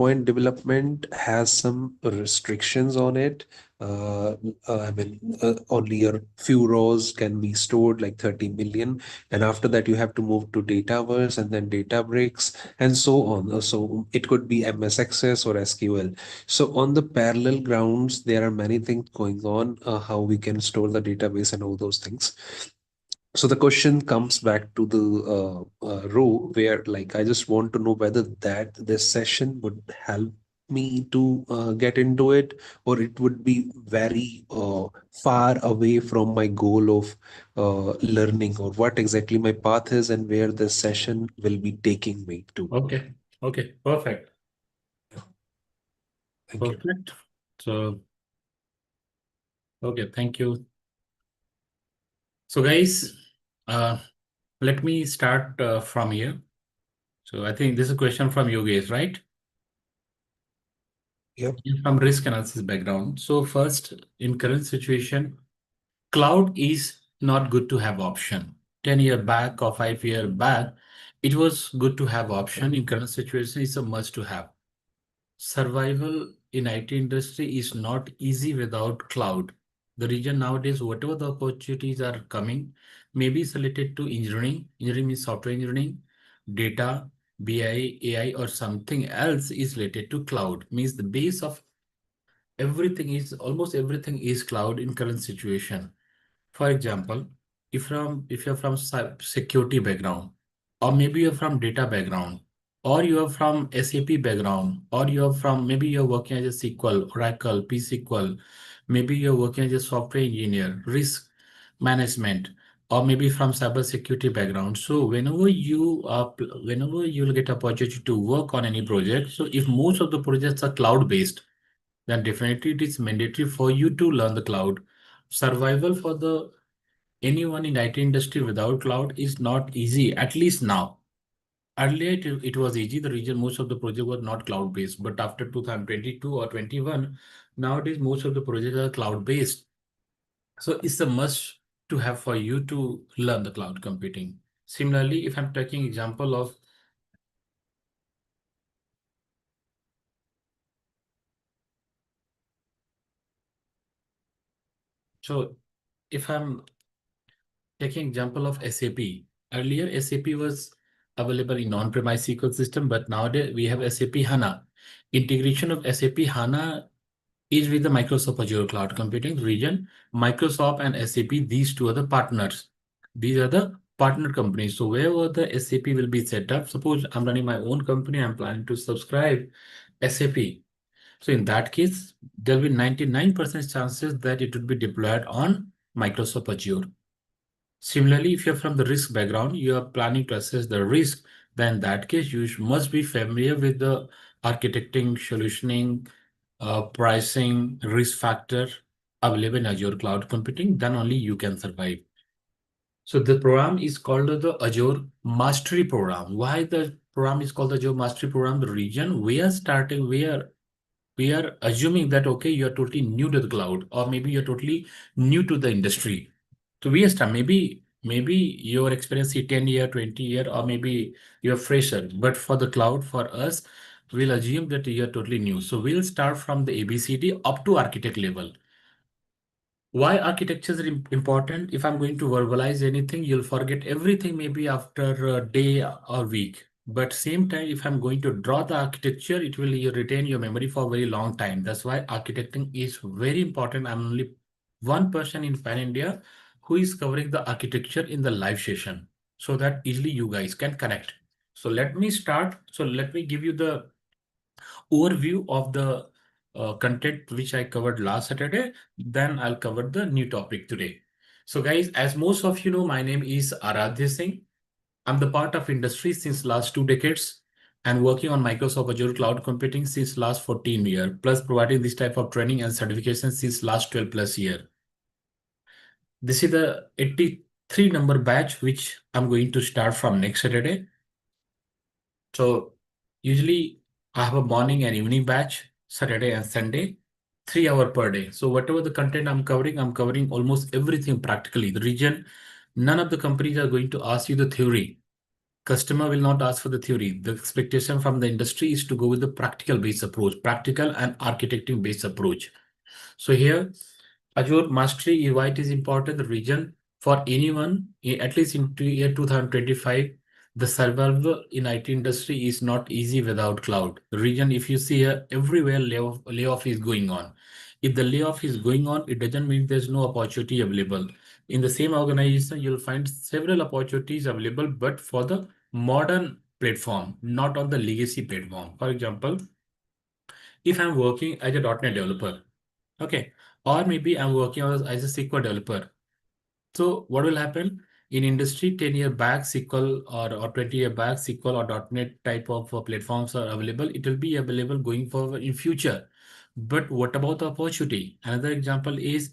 point development has some restrictions on it. Uh, Only a few rows can be stored, like 30 million. And after that, you have to move to Dataverse and then Databricks and so on. So it could be MS Access or SQL. So on the parallel grounds, there are many things going on, how we can store the database and all those things. So the question comes back to the row where, like, I just want to know whether that this session would help me to get into it, or it would be very far away from my goal of learning, or what exactly my path is and where this session will be taking me to. Okay. Okay. Perfect. Thank you. Perfect. So, okay. Thank you. So, guys, uh, let me start from here. So, I think this is a question from you guys, right? Yep. From risk analysis background. So, first, in current situation, cloud is not good to have option. 10-year back or 5-year back, it was good to have option. In current situation, it's a must to have. Survival in IT industry is not easy without cloud. The reason nowadays, whatever the opportunities are coming, maybe it's related to engineering. Engineering means software engineering, data, BI, AI, or something else is related to cloud. Means the base of everything is almost everything is cloud in current situation. For example, if you're from security background, or maybe you're from data background, or you are from SAP background, or you're from maybe you're working as a SQL, Oracle, PSQL, maybe you're working as a software engineer, risk management, or maybe from cybersecurity background. So whenever you'll get opportunity to work on any project, so if most of the projects are cloud based, then definitely it is mandatory for you to learn the cloud. Survival for the anyone in IT industry without cloud is not easy, at least now. Earlier, it was easy. The reason most of the project was not cloud based, but after 2022 or 21, nowadays most of the projects are cloud based. So it's a must to have for you to learn the cloud computing. Similarly, if I'm taking example of so if I'm taking example of SAP, earlier SAP was available in on-premise ecosystem, but nowadays we have SAP HANA. Integration of SAP HANA is with the Microsoft Azure Cloud Computing region. Microsoft and SAP, these two are the partners. These are the partner companies. So wherever the SAP will be set up, suppose I'm running my own company, I'm planning to subscribe SAP. So in that case, there will be 99% chances that it would be deployed on Microsoft Azure. Similarly, if you're from the risk background, you are planning to assess the risk, then in that case, you must be familiar with the architecting, solutioning, pricing, risk factor available in Azure Cloud Computing, then only you can survive. So the program is called the Azure Mastery Program. Why the program is called the Azure Mastery Program? The region we are starting, we are assuming that, okay, you are totally new to the cloud, or maybe you're totally new to the industry. So we start, maybe your experience is 10 year, 20 year, or maybe you're fresher. But for the cloud, for us, we'll assume that you're totally new. So we'll start from the ABCD up to architect level. Why architecture is important? If I'm going to verbalize anything, you'll forget everything maybe after a day or week. But same time, if I'm going to draw the architecture, it will retain your memory for a very long time. That's why architecting is very important. I'm only one person in Pan India who is covering the architecture in the live session so that easily you guys can connect. So let me start. So let me give you the overview of the content which I covered last Saturday. Then I'll cover the new topic today. So guys, as most of you know, my name is Aaradhy Singh. I'm the part of industry since last 2 decades and working on Microsoft Azure Cloud Computing since last 14 years, plus providing this type of training and certification since last 12 plus year. This is the 83 number batch, which I'm going to start from next Saturday. So usually I have a morning and evening batch, Saturday and Sunday, 3 hour per day. So whatever the content I'm covering almost everything practically. The region, none of the companies are going to ask you the theory. Customer will not ask for the theory. The expectation from the industry is to go with the practical based approach, practical and architecting based approach. So here, Azure mastery is why it is important. The reason for anyone, at least in year 2025, the survival in IT industry is not easy without cloud. The reason, if you see here, everywhere layoff is going on. If the layoff is going on, it doesn't mean there's no opportunity available. In the same organization, you'll find several opportunities available, but for the modern platform, not on the legacy platform. For example, if I'm working as a .NET developer, okay, or maybe I'm working as a SQL developer. So what will happen in industry 10-year back SQL or 20-year back SQL or .NET type of platforms are available. It will be available going forward in future. But what about the opportunity? Another example is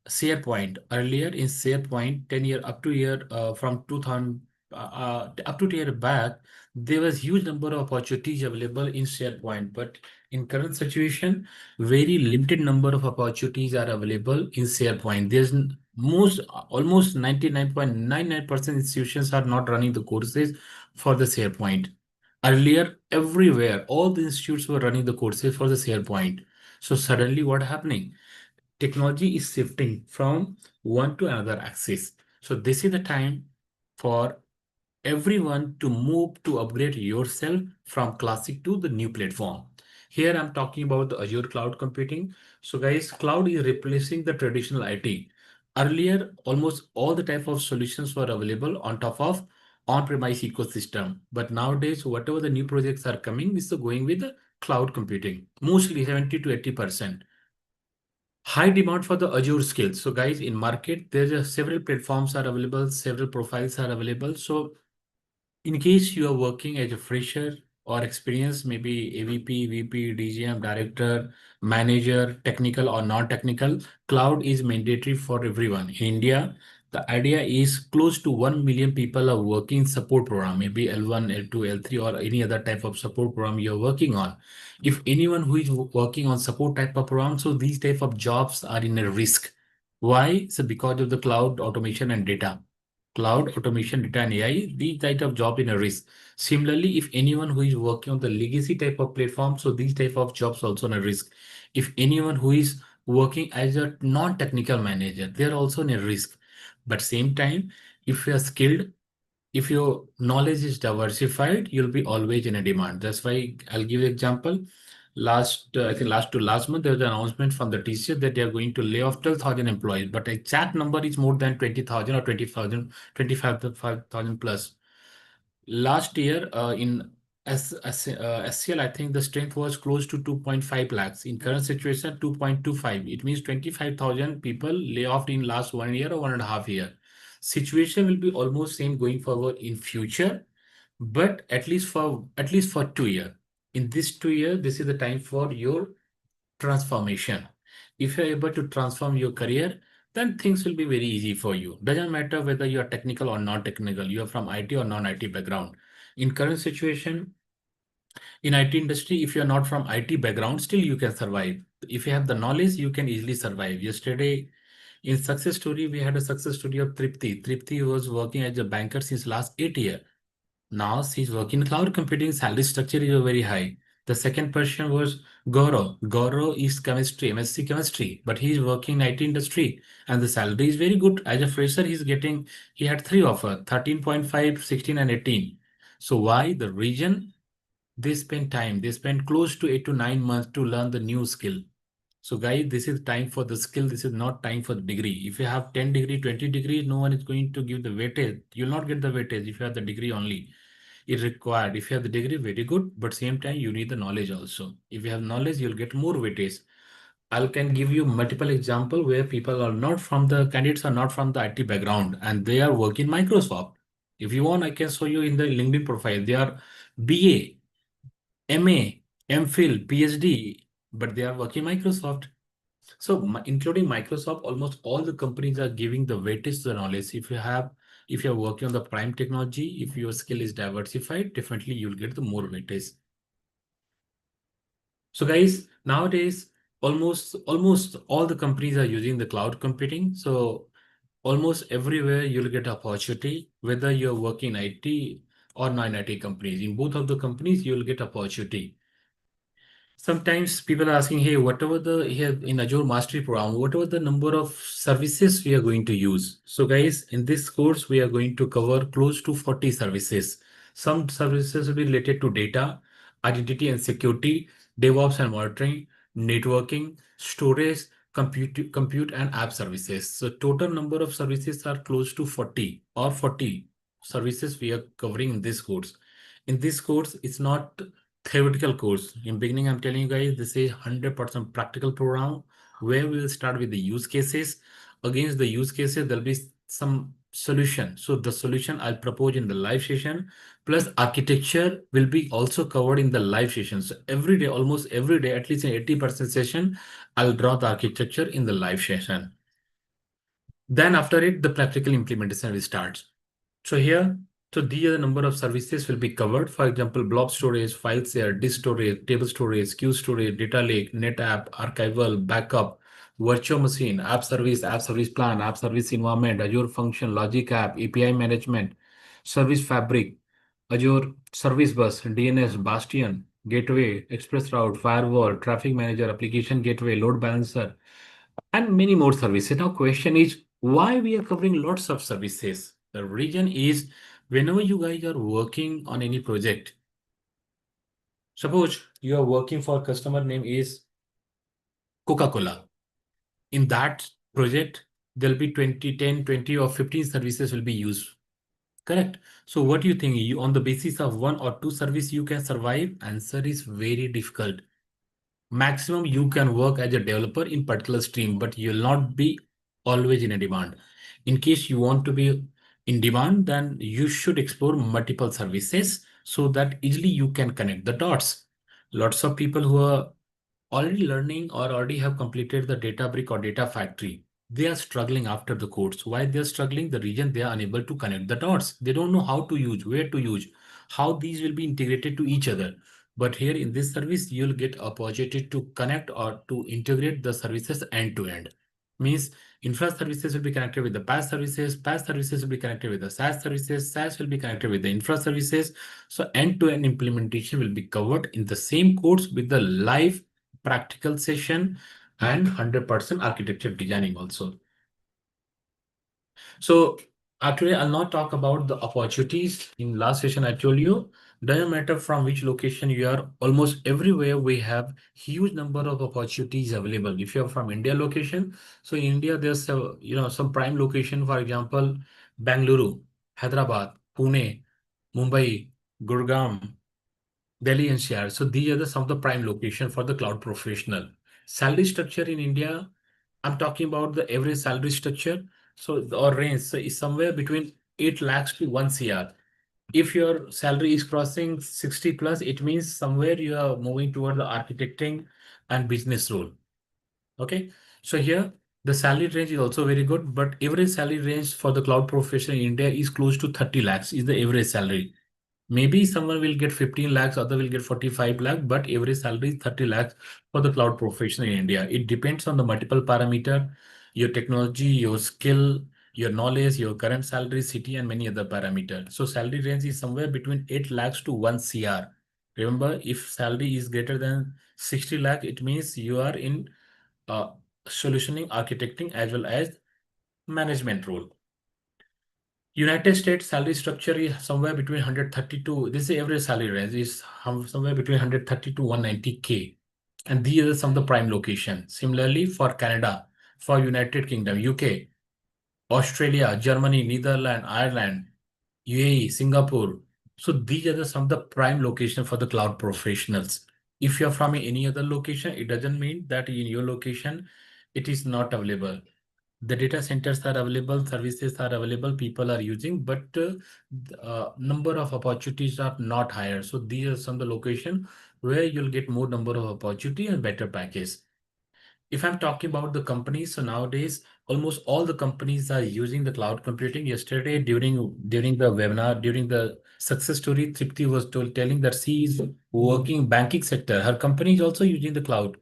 SharePoint. Earlier in SharePoint, 10 year up to year from 2000 up to 10 year back, there was huge number of opportunities available in SharePoint. But in current situation, very limited number of opportunities are available in SharePoint. There's most almost 99.99% institutions are not running the courses for the SharePoint. Earlier, everywhere, all the institutes were running the courses for the SharePoint. So suddenly what happening? Technology is shifting from one to another axis. So this is the time for everyone to move to upgrade yourself from classic to the new platform. Here I'm talking about the Azure cloud computing. So guys, cloud is replacing the traditional IT. Earlier, almost all the type of solutions were available on top of on-premise ecosystem. But nowadays, whatever the new projects are coming is going with the cloud computing, mostly 70 to 80%. High demand for the Azure skills. So guys, in market, there's several platforms are available, several profiles are available. So in case you are working as a fresher or experienced, maybe AVP, VP, DGM, director, manager, technical or non-technical, cloud is mandatory for everyone. In India, the idea is close to 1 million people are working support program, maybe L1, L2, L3, or any other type of support program you're working on. If anyone who is working on support type of program, so these type of jobs are in a risk. Why? So because of the cloud automation and data. Cloud automation, data and AI, these type of job in a risk. Similarly, if anyone who is working on the legacy type of platform, so these type of jobs also in a risk. If anyone who is working as a non-technical manager, they're also in a risk. But same time, if you are skilled, if your knowledge is diversified, you'll be always in a demand. That's why I'll give you example. I think last to last month, there was an announcement from the TCS that they are going to lay off 12,000 employees, but exact number is more than 20,000 or 20,000, 25,000 plus. Last year, in SCL, I think the strength was close to 2.5 lakhs. In current situation, 2.25. It means 25,000 people lay off in last 1 year or 1.5 year. Situation will be almost same going forward in future, but at least for 2 year. In this 2 year, this is the time for your transformation. If you're able to transform your career, then things will be very easy for you. Doesn't matter whether you are technical or non-technical, you are from IT or non-IT background. In current situation, in IT industry, if you're not from IT background, still you can survive. If you have the knowledge, you can easily survive. Yesterday, in success story, we had a success story of Tripti. Tripti was working as a banker since last 8 years. Now she's working in cloud computing, salary structure is very high. The second person was Gaurav. Gaurav is chemistry, MSc chemistry, but he's working in IT industry and the salary is very good. As a fresher, he had three offers, 13.5, 16 and 18. So why? The reason they spend time, they spend close to 8 to 9 months to learn the new skill. So guys, this is time for the skill. This is not time for the degree. If you have 10 degree, 20 degrees, no one is going to give the weightage. You'll not get the weightage if you have the degree only. It required. If you have the degree, very good, but same time you need the knowledge also. If you have knowledge, you'll get more weightage. I can give you multiple example where people are not from the candidates are not from the IT background and they are working Microsoft. If you want, I can show you in the LinkedIn profile. They are BA, MA, MPhil, PhD, but they are working Microsoft. So including Microsoft, almost all the companies are giving the weightage to the knowledge. If you're working on the prime technology, if your skill is diversified, definitely you'll get the more weightage. So guys, nowadays, almost all the companies are using the cloud computing. So almost everywhere you'll get opportunity, whether you're working IT or non-IT companies. In both of the companies, you will get opportunity. Sometimes people are asking, hey, whatever the here in Azure Mastery Program, whatever the number of services we are going to use. So guys, in this course, we are going to cover close to 40 services. Some services will be related to data, identity and security, DevOps and monitoring, networking, storage, compute and app services. So total number of services are close to 40 or 40 services we are covering in this course. In this course, it's not theoretical course. In beginning, I'm telling you guys, this is 100% practical program where we will start with the use cases. Against the use cases, there'll be some solution. So the solution I'll propose in the live session, plus architecture will be also covered in the live session. So every day, almost every day, at least in 80% session, I'll draw the architecture in the live session. Then after it, the practical implementation will start. So here, so these are the number of services will be covered. For example, blob storage, file share, disk storage, table storage, queue storage, data lake, NetApp, archival, backup, virtual machine, app service plan, app service environment, Azure function, logic app, API management, service fabric, Azure service bus, DNS, Bastion, gateway, express route, firewall, traffic manager, application gateway, load balancer, and many more services. Now, question is why we are covering lots of services? The reason is whenever you guys are working on any project, suppose you are working for customer name is Coca-Cola. In that project, there'll be 20, 10, 20, or 15 services will be used. Correct. So what do you think? You on the basis of one or two service you can survive? Answer is very difficult. Maximum you can work as a developer in particular stream, but you'll not be always in a demand. In case you want to be in demand, then you should explore multiple services so that easily you can connect the dots. Lots of people who are already learning or already have completed the data brick or data factory, they are struggling after the course. Why they are struggling? The reason they are unable to connect the dots. They don't know how to use, where to use, how these will be integrated to each other. But here in this service, you'll get opportunity to connect or to integrate the services end to end. Means infra services will be connected with the PaaS services will be connected with the SaaS services, SaaS will be connected with the infra services. So end to end implementation will be covered in the same course with the live practical session and 100% architecture designing also. So actually, I'll not talk about the opportunities. In last session, I told you, doesn't matter from which location you are, almost everywhere we have huge number of opportunities available. If you're from India location, so in India, there's some prime location, for example, Bangalore, Hyderabad, Pune, Mumbai, Gurgaon, Delhi NCR. So these are some of the prime location for the cloud professional. Salary structure in India, I'm talking about the average salary structure. So or range so is somewhere between 8 lakhs to 1 CR. If your salary is crossing 60 plus, it means somewhere you are moving toward the architecting and business role. Okay. So here the salary range is also very good, but average salary range for the cloud professional in India is close to 30 lakhs is the average salary. Maybe someone will get 15 lakhs, other will get 45 lakh, but average salary is 30 lakhs for the cloud professional in India. It depends on the multiple parameter, your technology, your skill, your knowledge, your current salary, city, and many other parameters. So salary range is somewhere between 8 lakhs to 1 CR. Remember, if salary is greater than 60 lakh, it means you are in uh, solutioning, architecting, as well as management role. United States salary structure is somewhere between 130 to, this is average salary range is somewhere between 130 to 190K. And these are some of the prime locations. Similarly, for Canada, for United Kingdom, UK, Australia, Germany, Netherlands, Ireland, UAE, Singapore. So these are some of the prime location for the cloud professionals. If you're from any other location, it doesn't mean that in your location, it is not available. The data centers are available, services are available, people are using, but number of opportunities are not higher. So these are some of the location where you'll get more number of opportunity and better package. If I'm talking about the companies, so nowadays almost all the companies are using the cloud computing. Yesterday during the webinar, during the success story, Tripti was telling that she is working banking sector. Her company is also using the cloud.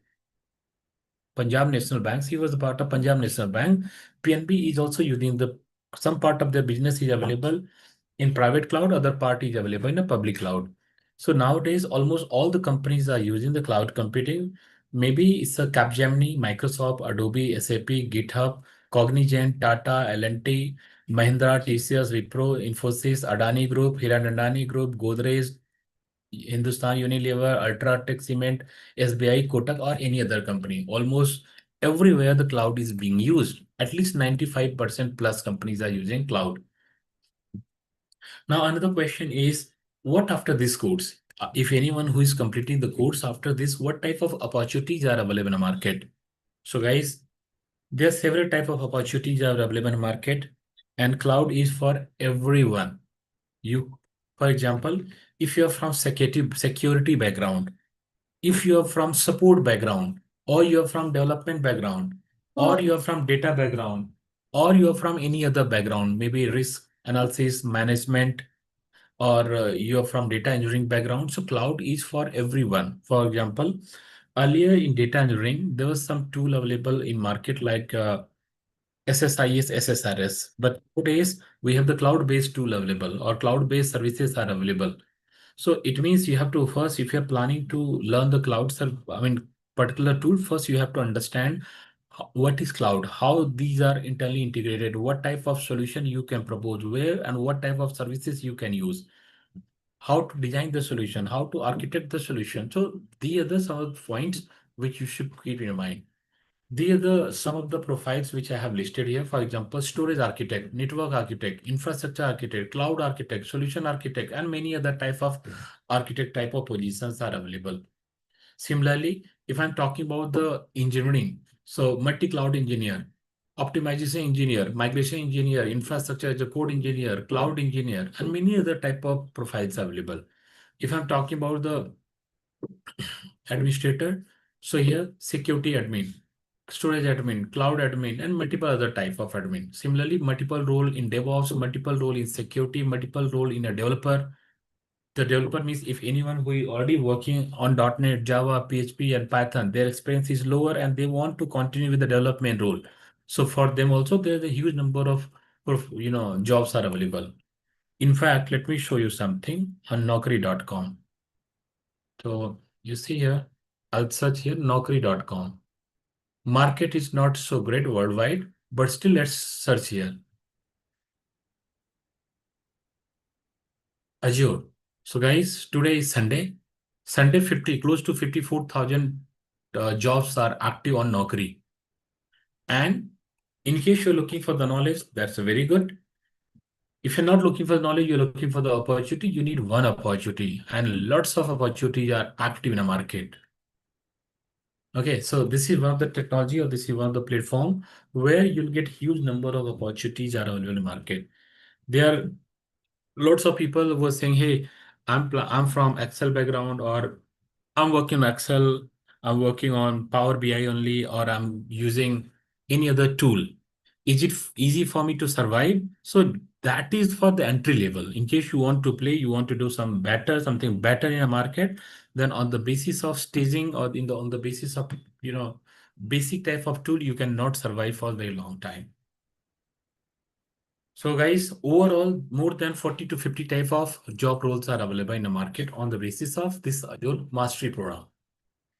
Punjab National Bank. He was a part of Punjab National Bank. PNB is also using the some part of their business is available in private cloud, other part is available in a public cloud. So nowadays, almost all the companies are using the cloud computing. Maybe it's a Capgemini, Microsoft, Adobe, SAP, GitHub, Cognizant, Tata, L&T, Mahindra, TCS, Wipro, Infosys, Adani Group, Hiran Adani Group, Godrej, Hindustan Unilever, Ultratech Cement, SBI, Kotak, or any other company. Almost everywhere the cloud is being used. At least 95% plus companies are using cloud. Now, another question is, what after this course? If anyone who is completing the course after this, what type of opportunities are available in the market? So, guys, there are several type of opportunities are available in the market, and cloud is for everyone. You, for example, if you are from security background, if you are from support background, or you are from development background, or you are from data background, or you are from any other background, maybe risk analysis, management, or you are from data engineering background. So cloud is for everyone. For example, earlier in data engineering, there was some tool available in market like SSIS, SSRS. But nowadays, we have the cloud-based tool available or cloud-based services are available. So it means you have to first, if you're planning to learn the particular tool, first you have to understand what is cloud, how these are internally integrated, what type of solution you can propose, where and what type of services you can use, how to design the solution, how to architect the solution. So these are the some of the points which you should keep in mind. These are the some of the profiles which I have listed here. For example, storage architect, network architect, infrastructure architect, cloud architect, solution architect, and many other type of architect type of positions are available. Similarly, if I'm talking about the engineering, so multi-cloud engineer, optimization engineer, migration engineer, infrastructure as a code engineer, cloud engineer, and many other type of profiles available. If I'm talking about the administrator, so here security admin, storage admin, cloud admin, and multiple other type of admin. Similarly, multiple role in DevOps, multiple role in security, multiple role in a developer. The developer means if anyone who is already working on .NET, Java, PHP, and Python, their experience is lower and they want to continue with the development role. So for them also, there's a huge number of jobs are available. In fact, let me show you something on Naukri.com. So you see here, I'll search here Naukri.com. Market is not so great worldwide, but still let's search here. Azure. So guys, today is Sunday. Sunday 50, close to 54,000 jobs are active on Naukri. And in case you're looking for the knowledge, that's very good. If you're not looking for the knowledge, you're looking for the opportunity, you need one opportunity. And lots of opportunities are active in a market. Okay, so this is one of the technology or this is one of the platform where you'll get huge number of opportunities are available in the market. There are lots of people who are saying, hey, I'm from Excel background, or I'm working on Excel, I'm working on Power BI only, or I'm using any other tool. Is it easy for me to survive? So that is for the entry level. In case you want to play, you want to do something better in a market, then on the basis of staging or on the basis of basic type of tool, you cannot survive for a very long time. So guys, overall, more than 40 to 50 type of job roles are available in the market on the basis of this Azure Mastery Program.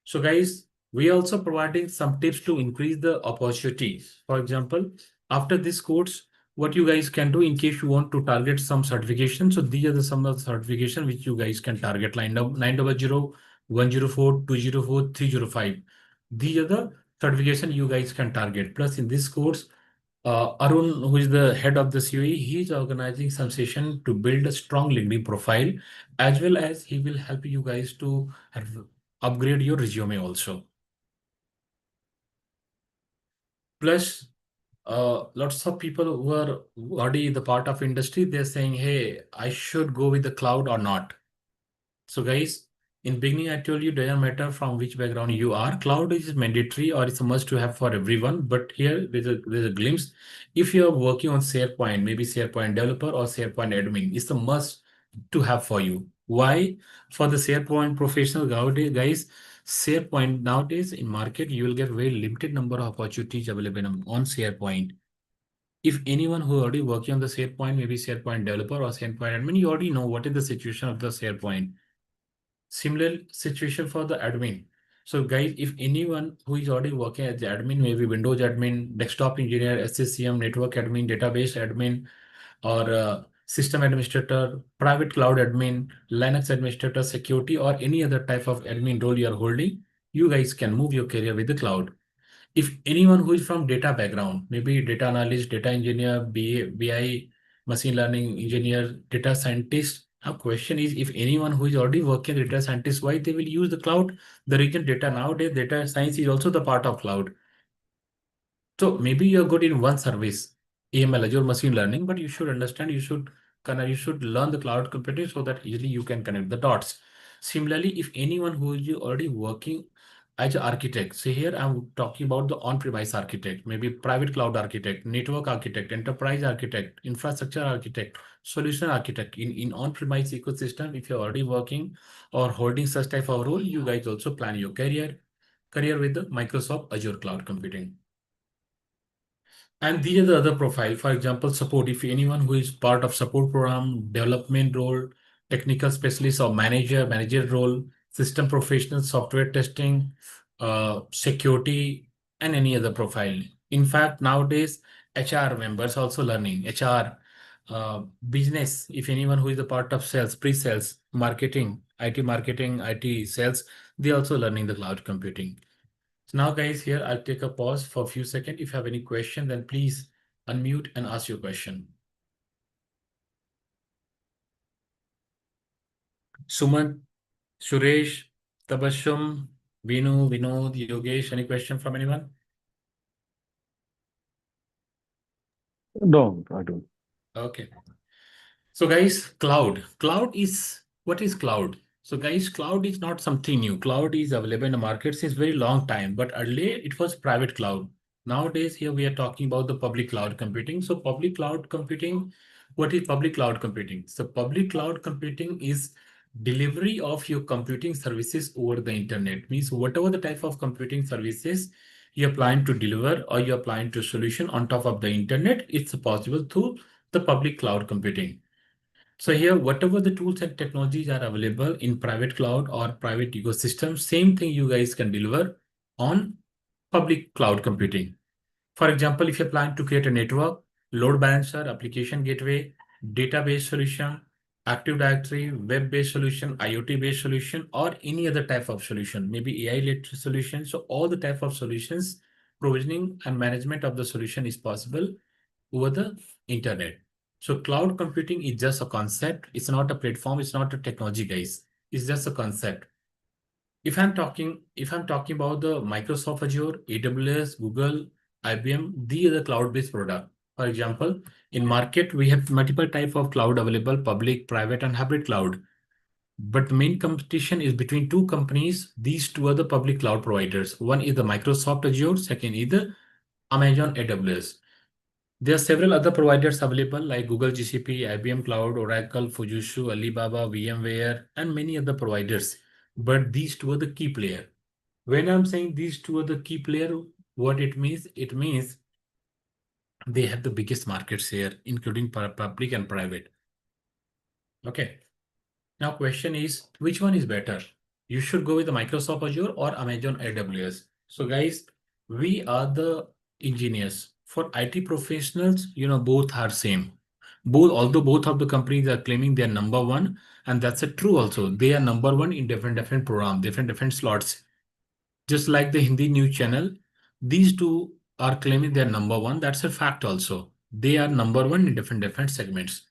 So guys, we are also providing some tips to increase the opportunities. For example, after this course, what you guys can do in case you want to target some certification. So these are some of the certification which you guys can target, line up 900, 104, 204, 305. These are the certification you guys can target. Plus in this course, Arun, who is the head of the COE, he is organizing some session to build a strong LinkedIn profile, as well as he will help you guys to upgrade your resume also. Plus, lots of people who are already the part of industry, they're saying, hey, I should go with the cloud or not. So guys, in beginning, I told you doesn't matter from which background you are. Cloud is mandatory or it's a must to have for everyone. But here there's a glimpse. If you're working on SharePoint, maybe SharePoint developer or SharePoint admin, it's a must to have for you. Why? For the SharePoint professional nowadays, guys, SharePoint nowadays in market, you will get very limited number of opportunities available on SharePoint. If anyone who already working on the SharePoint, maybe SharePoint developer or SharePoint admin, you already know what is the situation of the SharePoint. Similar situation for the admin. So guys, if anyone who is already working as the admin, maybe Windows admin, desktop engineer, SCCM, network admin, database admin, or system administrator, private cloud admin, Linux administrator, security, or any other type of admin role you are holding, you guys can move your career with the cloud. If anyone who is from data background, maybe data analyst, data engineer, BI, machine learning engineer, data scientist, our question is if anyone who is already working data scientist, why they will use the cloud? The reason data nowadays, data science is also the part of cloud. So maybe you're good in one service, AML, Azure machine learning, but you should understand, you should learn the cloud computing so that easily you can connect the dots. Similarly, if anyone who is already working as an architect, say here I'm talking about the on-premise architect, maybe private cloud architect, network architect, enterprise architect, infrastructure architect, solution architect in on-premise ecosystem. If you're already working or holding such type of role, you guys also plan your career with the Microsoft Azure cloud computing. And these are the other profile. For example, support. If anyone who is part of support program, development role, technical specialist or manager role, system professional, software testing, security, and any other profile. In fact, nowadays, HR members also learning HR, business. If anyone who is a part of sales, pre-sales, marketing, IT sales, they also learning the cloud computing. So now guys, here I'll take a pause for a few seconds. If you have any question, then please unmute and ask your question. Suman, Suresh, Tabashum, Vinu, Vinod, Yogesh, any question from anyone? No, I don't. Okay. So guys, cloud is, what is cloud? So guys, cloud is not something new. Cloud is available in the market since very long time, but earlier it was private cloud. Nowadays, here we are talking about the public cloud computing. So public cloud computing, what is public cloud computing? So public cloud computing is delivery of your computing services over the internet. Means whatever the type of computing services you're planning to deliver or you're planning to solution on top of the internet, it's possible through the public cloud computing. So here, whatever the tools and technologies are available in private cloud or private ecosystem, same thing you guys can deliver on public cloud computing. For example, if you're planning to create a network, load balancer, application gateway, database solution, Active Directory, web-based solution, IoT-based solution, or any other type of solution, maybe AI-led solution. So all the type of solutions, provisioning and management of the solution is possible over the internet. So cloud computing is just a concept. It's not a platform. It's not a technology, guys. It's just a concept. If I'm talking about the Microsoft Azure, AWS, Google, IBM, these are the cloud-based product. For example, in market, we have multiple type of cloud available, public, private, and hybrid cloud. But the main competition is between two companies. These two are the public cloud providers. One is the Microsoft Azure, second is the Amazon AWS. There are several other providers available like Google GCP, IBM Cloud, Oracle, Fujitsu, Alibaba, VMware, and many other providers. But these two are the key player. When I'm saying these two are the key player, what it means? It means they have the biggest market share, including public and private. Okay. Now question is, which one is better? You should go with the Microsoft Azure or Amazon AWS. So guys, we are the engineers. For IT professionals, both are same. Although both of the companies are claiming they are number one, and that's a true also. They are number one in different program, different slots. Just like the Hindi news channel, these two are claiming they are number one. That's a fact also. They are number one in different segments.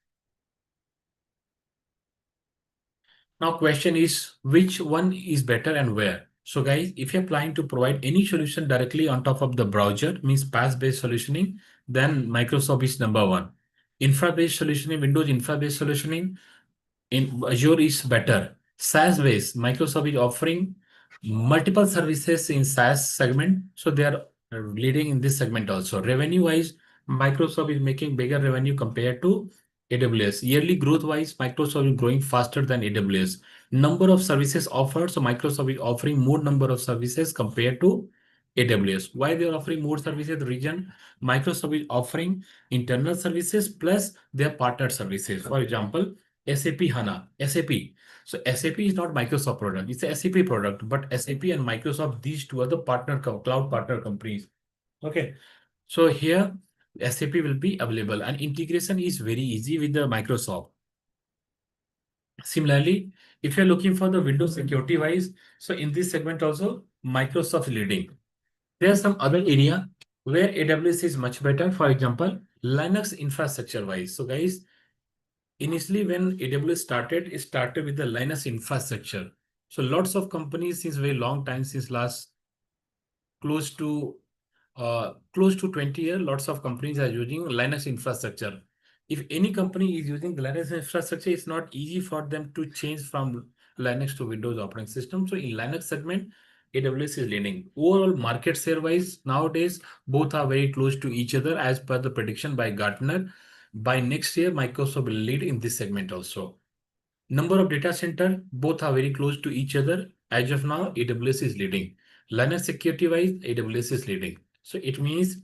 Now question is which one is better and where? So guys, if you're planning to provide any solution directly on top of the browser, means PaaS-based solutioning, then Microsoft is number one. Infra-based solutioning, Windows infra-based solutioning, in Azure is better. SaaS-based, Microsoft is offering multiple services in SaaS segment, so they are leading in this segment also. Revenue-wise, Microsoft is making bigger revenue compared to AWS. Yearly growth-wise, Microsoft is growing faster than AWS. Number of services offered, so Microsoft is offering more number of services compared to AWS. Why they are offering more services? The reason Microsoft is offering internal services plus their partner services. For example, SAP HANA, SAP. So SAP is not Microsoft product, it's a SAP product, but SAP and Microsoft, these two are the cloud partner companies. Okay. So here SAP will be available and integration is very easy with the Microsoft. Similarly, if you're looking for the Windows security wise, so in this segment also, Microsoft leading. There are some other area where AWS is much better. For example, Linux infrastructure wise. So guys, initially when AWS started, it started with the Linux infrastructure. So lots of companies since very long time, since last close to close to 20 years, lots of companies are using Linux infrastructure. If any company is using the Linux infrastructure, it's not easy for them to change from Linux to Windows operating system. So in Linux segment, AWS is leading. Overall market share wise, nowadays, both are very close to each other as per the prediction by Gartner. By next year, Microsoft will lead in this segment also. Number of data center, both are very close to each other. As of now, AWS is leading. Linux security wise, AWS is leading. So it means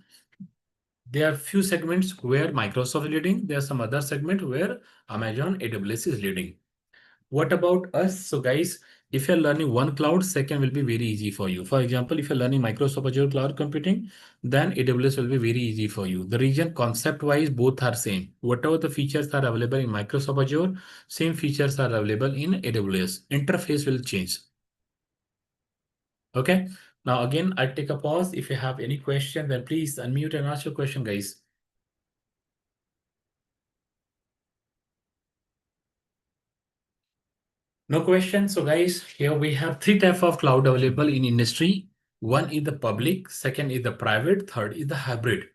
there are few segments where Microsoft is leading. There are some other segment where Amazon AWS is leading. What about us? So guys, if you're learning one cloud, second will be very easy for you. For example, if you're learning Microsoft Azure cloud computing, then AWS will be very easy for you. The reason concept wise, both are same. Whatever the features are available in Microsoft Azure, same features are available in AWS. Interface will change. Okay. Now again, I take a pause. If you have any question, then please unmute and ask your question, guys. No question. So guys, here we have three types of cloud available in industry. One is the public, second is the private, third is the hybrid.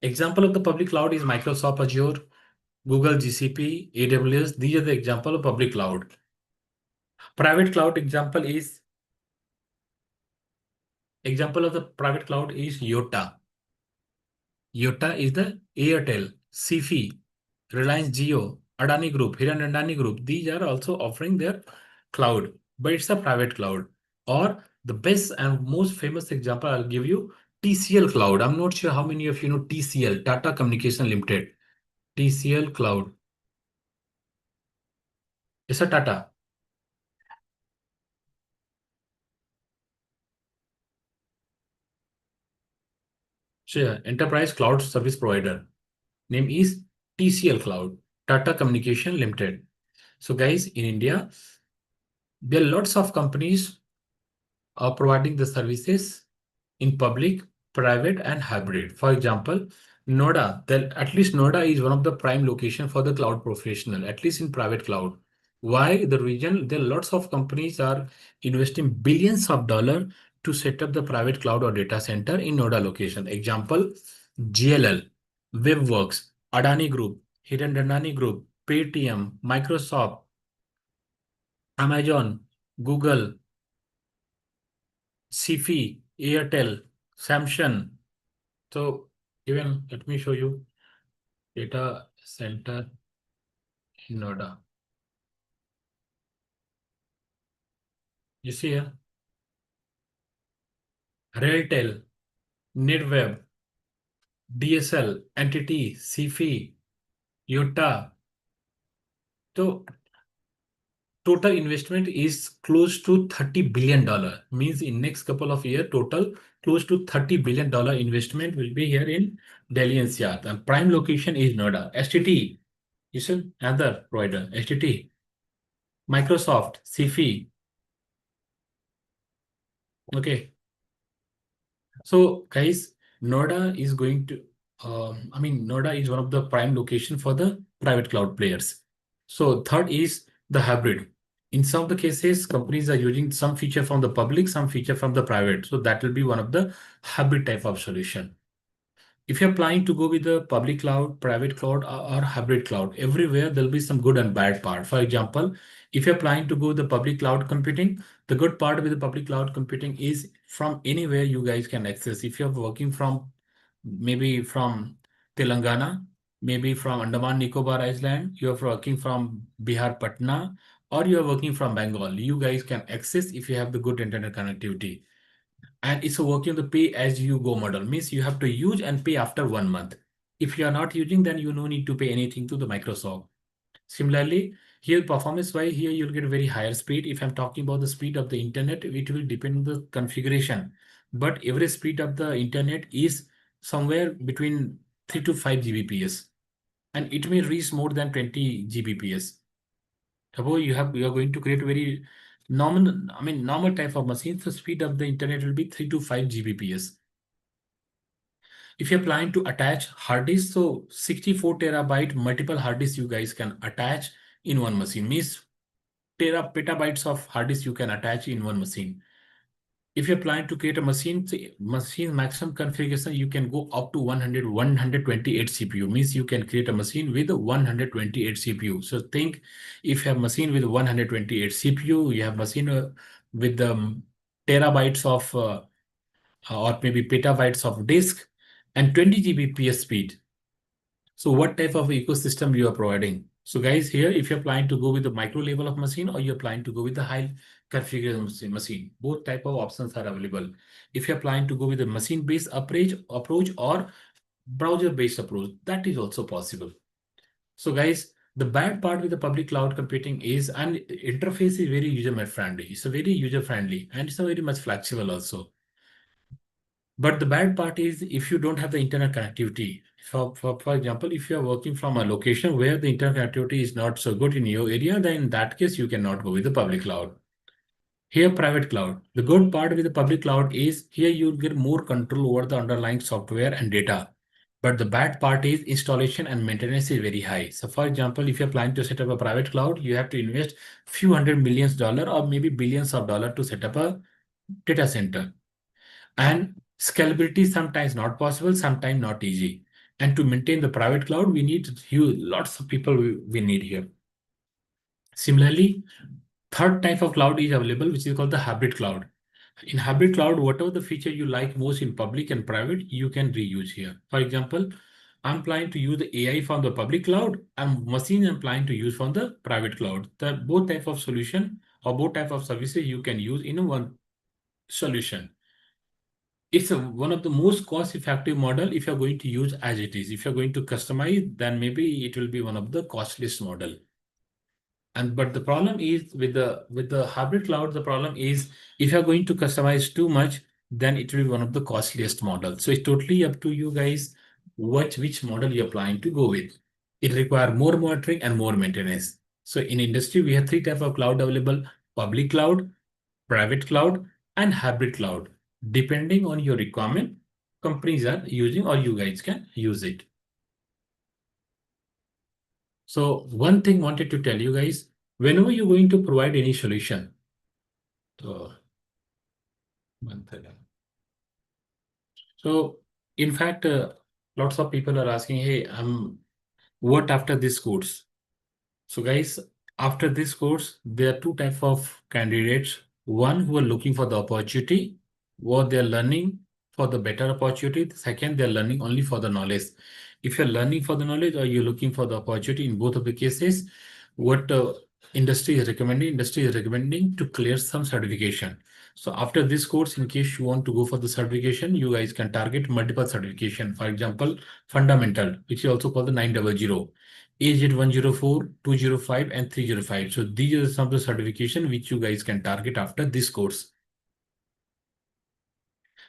Example of the public cloud is Microsoft Azure, Google GCP, AWS. These are the example of public cloud. Private cloud example of the private cloud is Yota. Yota is the Airtel, Sifi, Reliance Jio, Adani Group, Hiran Adani Group. These are also offering their cloud, but it's a private cloud. Or the best and most famous example I'll give you, TCL Cloud. I'm not sure how many of you know TCL, Tata Communication Limited. TCL Cloud. It's a Tata. So enterprise cloud service provider. Name is TCL Cloud, Tata Communication Limited. So guys, in India, there are lots of companies are providing the services in public, private, and hybrid. For example, Noda, at least Noda is one of the prime location for the cloud professional, at least in private cloud. Why? The reason there are lots of companies are investing billions of dollars to set up the private cloud or data center in Noda location. Example, GLL, Webworks, Adani Group, Hiran Dandani Group, Paytm, Microsoft, Amazon, Google, Sifi, Airtel, Samsung. So even let me show you data center in Noida. You see here, Railtel, Netweb, DSL, Entity, Sifi, Yota. So total investment is close to $30 billion. Means in next couple of years, total close to $30 billion investment will be here in Delhi NCR. And prime location is Noida. STT is another provider. STT, Microsoft, Sifi. Okay. So guys, Noida is going to, Noida is one of the prime location for the private cloud players. So third is the hybrid. In some of the cases, companies are using some feature from the public, some feature from the private. So that will be one of the hybrid type of solution. If you're planning to go with the public cloud, private cloud, or hybrid cloud, everywhere there'll be some good and bad part. For example, if you're planning to go with the public cloud computing, the good part with the public cloud computing is from anywhere you guys can access. If you're working from maybe from Telangana, maybe from Andaman Nicobar Island, you're working from Bihar Patna, or you're working from Bengal, you guys can access if you have the good internet connectivity. and it's working on the pay as you go model. Means you have to use and pay after 1 month. If you are not using, then you no need to pay anything to the Microsoft. Similarly, here performance wise, here you'll get very higher speed. If I'm talking about the speed of the internet, it will depend on the configuration. But every speed of the internet is somewhere between 3 to 5 Gbps, and it may reach more than 20 Gbps. Suppose you are going to create very normal type of machine. The speed of the internet will be 3 to 5 Gbps. If you're planning to attach hard disk, so 64 terabyte multiple hard disks you guys can attach in one machine. Means petabytes of hard disk you can attach in one machine. If you're planning to create a machine, say, machine maximum configuration, you can go up to 128 CPU. Means you can create a machine with 128 CPU. So think, if you have machine with 128 CPU, you have machine with the terabytes of or maybe petabytes of disk and 20 Gbps speed. So what type of ecosystem you are providing? So guys, here, if you're planning to go with the micro level of machine or you're planning to go with the high configuration machine, both type of options are available. If you're planning to go with the machine-based approach or browser-based approach, that is also possible. So guys, the bad part with the public cloud computing is, and interface is very user friendly. It's a very user friendly and it's a very much flexible also. But the bad part is if you don't have the internet connectivity. For example, if you are working from a location where the internet connectivity is not so good in your area, then in that case, you cannot go with the public cloud. Here, private cloud. The good part with the public cloud is here you'll get more control over the underlying software and data. But the bad part is installation and maintenance is very high. So for example, if you're planning to set up a private cloud, you have to invest few hundred millions dollar or maybe billions of dollar to set up a data center. And scalability sometimes not possible, sometimes not easy. And to maintain the private cloud, we need huge, lots of people we need here. Similarly, third type of cloud is available, which is called the hybrid cloud. In hybrid cloud, whatever the feature you like most in public and private, you can reuse here. For example, I'm planning to use the AI from the public cloud and machine I'm planning to use from the private cloud. The both type of solution or both type of services you can use in one solution. It's one of the most cost-effective model if you're going to use as it is. If you're going to customize, then maybe it will be one of the costliest model. And but the problem is with the hybrid cloud, the problem is if you're going to customize too much, then it will be one of the costliest model. So it's totally up to you guys which model you're planning to go with. It requires more monitoring and more maintenance. So in industry, we have three types of cloud available: public cloud, private cloud, and hybrid cloud. Depending on your requirement, companies are using or you guys can use it. So one thing wanted to tell you guys, whenever you're going to provide any solution, so one second. So in fact, lots of people are asking, hey, what after this course? So guys, after this course, there are two types of candidates. One who are looking for the opportunity, what they're learning for the better opportunity. The second, they're learning only for the knowledge. If you're learning for the knowledge or you're looking for the opportunity, in both of the cases, what industry is recommending to clear some certification. So after this course, in case you want to go for the certification, you guys can target multiple certification. For example, fundamental, which is also called the 900. AZ 104, 205, and 305. So these are some of the certification which you guys can target after this course.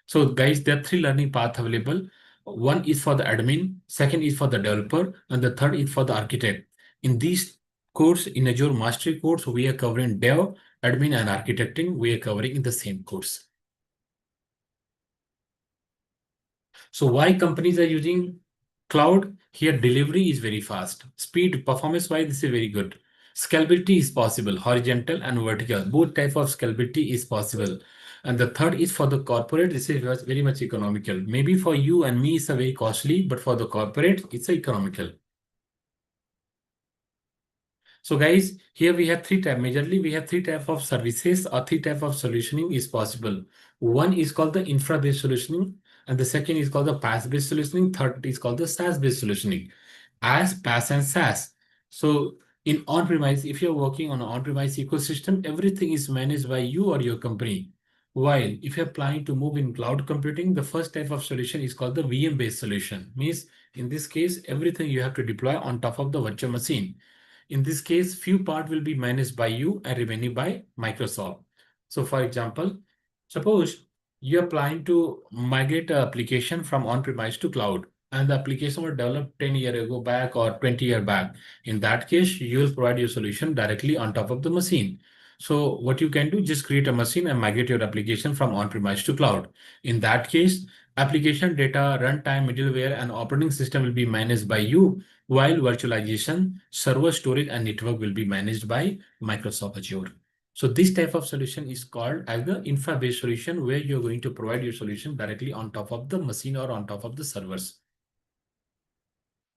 So guys, there are three learning paths available. One is for the admin, second is for the developer, and the third is for the architect. In these course, in Azure Mastery course, we are covering dev, admin, and architecting. We are covering in the same course. So why companies are using cloud? Here, delivery is very fast. Speed, performance-wise, this is very good. Scalability is possible, horizontal and vertical. Both type of scalability is possible. And the third is for the corporate, this is very much economical. Maybe for you and me, it's a very costly, but for the corporate, it's economical. So guys, here we have three types. Majorly, we have three types of services or three types of solutioning is possible. One is called the infra-based solutioning, and the second is called the PaaS-based solutioning. Third is called the SaaS-based solutioning. As PaaS and SaaS. So in on-premise, if you're working on an on-premise ecosystem, everything is managed by you or your company. While if you're planning to move in cloud computing, the first type of solution is called the VM-based solution. Means in this case, everything you have to deploy on top of the virtual machine. In this case, few part will be managed by you and remaining by Microsoft. So for example, suppose you're planning to migrate an application from on-premise to cloud, and the application was developed 10 years ago back or 20 years back. In that case, you will provide your solution directly on top of the machine. So what you can do, just create a machine and migrate your application from on-premise to cloud. In that case, application data, runtime, middleware, and operating system will be managed by you, while virtualization, server storage, and network will be managed by Microsoft Azure. So this type of solution is called as the infra-based solution, where you're going to provide your solution directly on top of the machine or on top of the servers.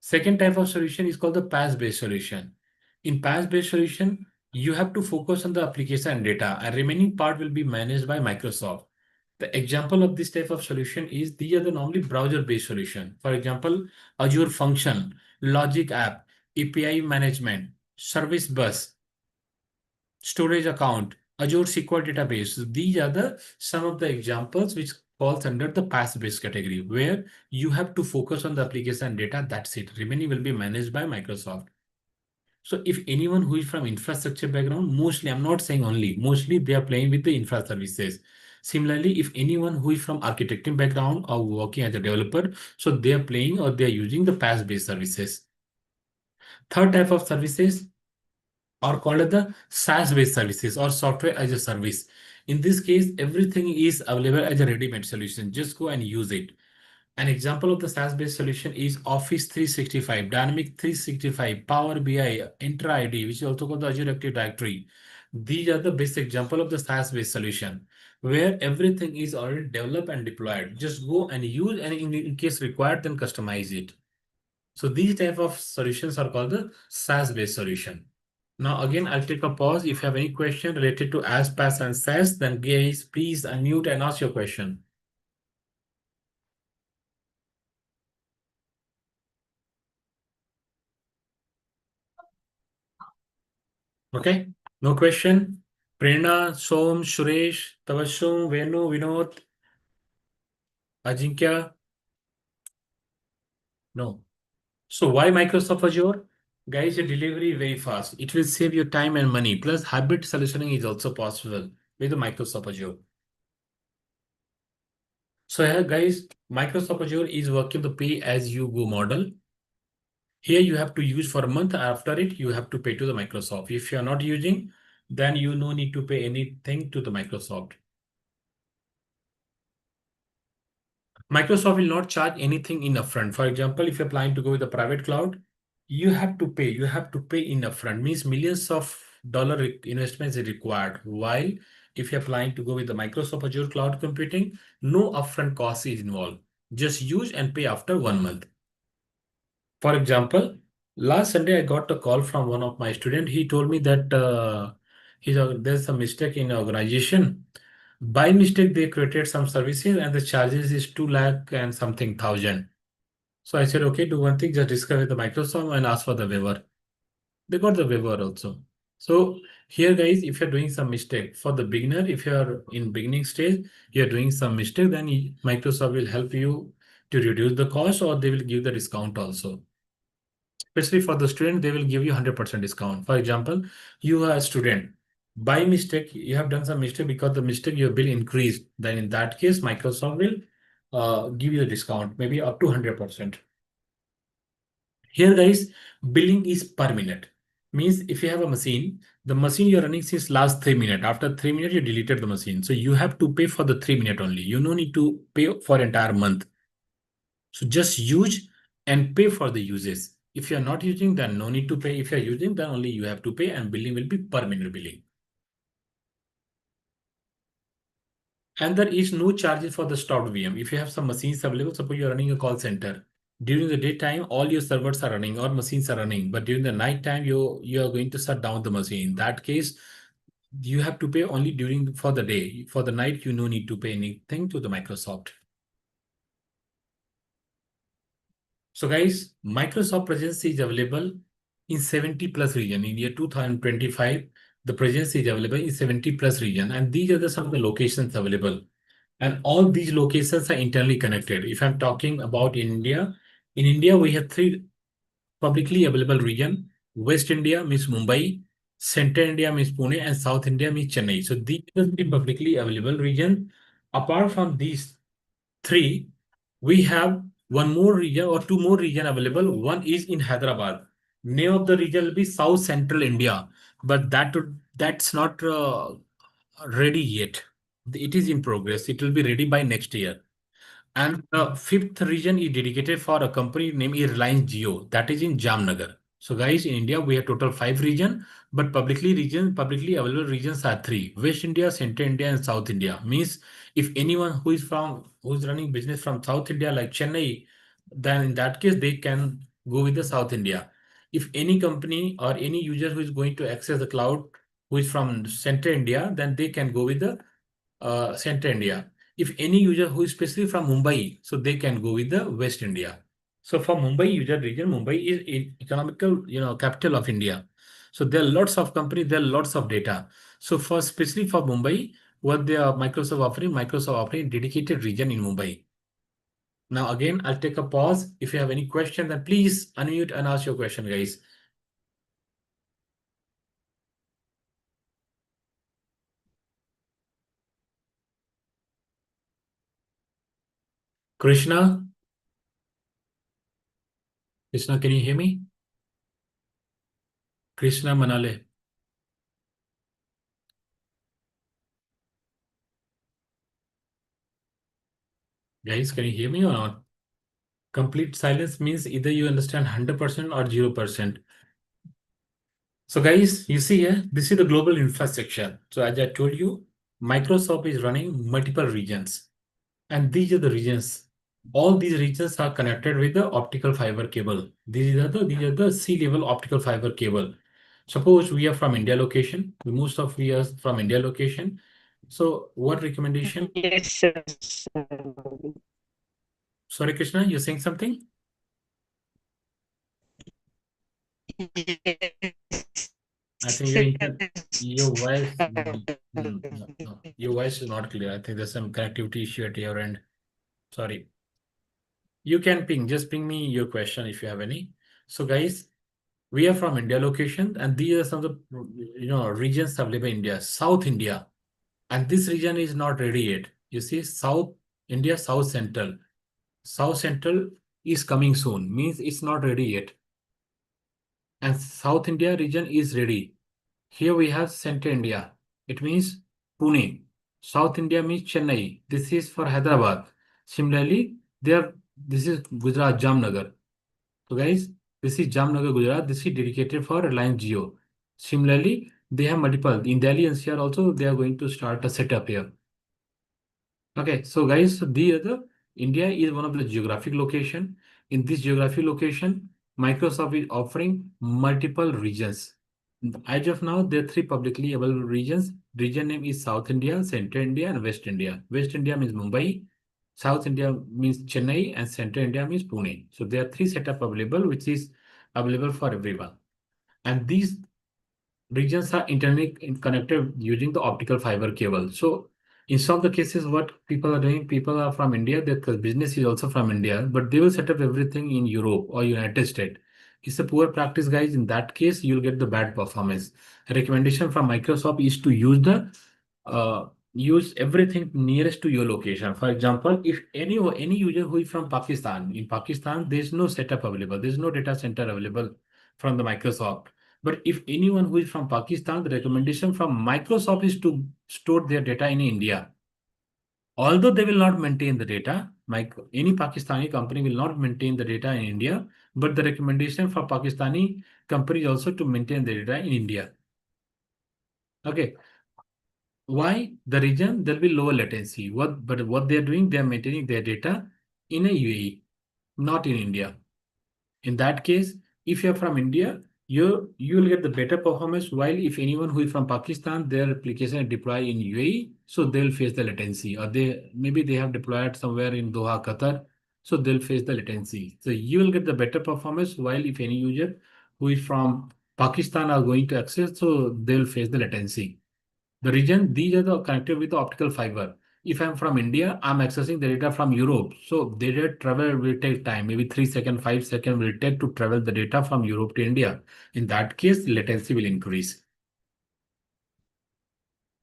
Second type of solution is called the PaaS-based solution. In PaaS-based solution, you have to focus on the application and data, and remaining part will be managed by Microsoft. The example of this type of solution is these are the normally browser-based solution. For example, Azure Function, Logic App, API Management, Service Bus, Storage Account, Azure SQL Database. These are the some of the examples which falls under the PaaS-based category, where you have to focus on the application data. That's it. Remaining will be managed by Microsoft. So if anyone who is from infrastructure background, mostly, I'm not saying only, mostly they are playing with the infra services. Similarly, if anyone who is from architecting background or working as a developer, so they are playing or they are using the PaaS-based services. Third type of services are called as the SaaS-based services or software as a service. In this case, everything is available as a ready-made solution. Just go and use it. An example of the SaaS-based solution is Office 365, Dynamic 365, Power BI, Entra ID, which is also called the Azure Active Directory. These are the best example of the SaaS-based solution, where everything is already developed and deployed. Just go and use, and in case required, then customize it. So these type of solutions are called the SaaS-based solution. Now again, I'll take a pause. If you have any question related to as, PaaS, and SaaS, then guys, please unmute and ask your question. Okay, no question. Prerna, Som, Suresh, Tavashum, Venu, Vinod, Ajinkya. No. So why Microsoft Azure? Guys, your delivery very fast. It will save you time and money. Plus, hybrid solutioning is also possible with the Microsoft Azure. So here, guys, Microsoft Azure is working the pay-as-you-go model. Here you have to use for a month. After it, you have to pay to the Microsoft. If you are not using, then you no need to pay anything to the Microsoft. Microsoft will not charge anything in upfront. For example, if you're planning to go with a private cloud, you have to pay. You have to pay in upfront. Means millions of dollar investments is required. While if you're planning to go with the Microsoft Azure cloud computing, no upfront cost is involved. Just use and pay after 1 month. For example, last Sunday I got a call from one of my students. He told me that there's a mistake in organization. By mistake, they created some services and the charges is 2 lakh and something thousand. So I said, okay, do one thing, just discuss with the Microsoft and ask for the waiver. They got the waiver also. So here, guys, if you're doing some mistake for the beginner, if you're in beginning stage, you're doing some mistake, then Microsoft will help you to reduce the cost, or they will give the discount also. Especially for the student, they will give you 100% discount. For example, you are a student. By mistake, you have done some mistake because the mistake your bill increased. Then in that case, Microsoft will give you a discount, maybe up to 100%. Here, guys, billing is per minute. Means if you have a machine, the machine you're running since last 3 minutes. After 3 minutes, you deleted the machine. So you have to pay for the 3 minute only. You no need to pay for entire month. So just use and pay for the uses. If you're not using, then no need to pay. If you're using, then only you have to pay, and billing will be per minute billing. And there is no charges for the stored VM. If you have some machines available, suppose you're running a call center. During the daytime, all your servers are running or machines are running, but during the night time, you are going to shut down the machine. In that case, you have to pay only during for the day. For the night, you no need to pay anything to the Microsoft. So guys, Microsoft presence is available in 70 plus region in year 2025. The presence is available in 70 plus region, and these are the some of the locations available. And all these locations are internally connected. If I'm talking about in India we have three publicly available region. West India means Mumbai, Central India means Pune, and South India means Chennai. So these are the publicly available region. Apart from these three, we have one more region or two more region available. One is in Hyderabad. Name of the region will be South Central India, but that's not ready yet. It is in progress. It will be ready by next year. And the fifth region is dedicated for a company named is Reliance Jio, that is in Jamnagar. So guys, in India we have total five region, but publicly available regions are three: West India, Central India, and South India. Means if anyone who's running business from South India like Chennai, then in that case they can go with the South India. If any company or any user who is going to access the cloud who is from Central India, then they can go with the Central India. If any user who is specifically from Mumbai, so they can go with the West India. So for Mumbai user region, Mumbai is economical, capital of India. So there are lots of companies, there are lots of data. So for especially for Mumbai, what they are Microsoft offering dedicated region in Mumbai. Now again, I'll take a pause. If you have any question, then please unmute and ask your question, guys. Krishna, Krishna, can you hear me? Krishna Manale, guys, can you hear me or not? Complete silence means either you understand 100% or 0%. So guys, you see here, this is the global infrastructure. So as I told you, Microsoft is running multiple regions. And these are the regions. All these regions are connected with the optical fiber cable. These are the sea-level optical fiber cable. Suppose we are from India location. Most of we are from India location. So what recommendation? Yes, sir. Sorry, Krishna, you're saying something? I think your voice, no, no, your voice is not clear. I think there's some connectivity issue at your end. Sorry. You can just ping me your question if you have any. So guys, we are from India location, and these are some of the regions available in India. South India, and this region is not ready yet. You see, South India, South Central. South Central is coming soon, means it's not ready yet. And South India region is ready. Here we have Central India. It means Pune. South India means Chennai. This is for Hyderabad. Similarly, this is Gujarat, Jamnagar. So guys, this is Jamnagar, Gujarat. This is dedicated for Reliance Jio. Similarly, they have multiple. In Delhi NCR also, they are going to start a setup here. Okay, so guys, so the other India is one of the geographic location. In this geographic location, Microsoft is offering multiple regions. As of now, there are three publicly available regions. Region name is South India, Central India, and West India. West India means Mumbai, South India means Chennai, and Central India means Pune. So there are three setup available, which is available for everyone. And these regions are internally connected using the optical fiber cable. So in some of the cases, what people are doing, people are from India, their business is also from India, but they will set up everything in Europe or United States. It's a poor practice, guys. In that case, you'll get the bad performance. A recommendation from Microsoft is to uh, use everything nearest to your location. For example, if any user who is from Pakistan, in Pakistan, there's no setup available, there's no data center available from the Microsoft. But if anyone who is from Pakistan, the recommendation from Microsoft is to store their data in India. Although they will not maintain the data, any Pakistani company will not maintain the data in India, but the recommendation for Pakistani companies also to maintain the data in India. Okay. Why? The reason there'll be lower latency. What they're doing, they're maintaining their data in a UAE, not in India. In that case, if you're from India, you'll get the better performance. While if anyone who is from Pakistan, their application is deployed in UAE, so they'll face the latency, or they have deployed somewhere in Doha, Qatar, so they'll face the latency. So you will get the better performance. While if any user who is from Pakistan are going to access, so they'll face the latency. The region, these are the connected with the optical fiber. If I'm from India, I'm accessing the data from Europe. So data travel will take time, maybe 3 seconds, 5 seconds will take to travel the data from Europe to India. In that case, latency will increase.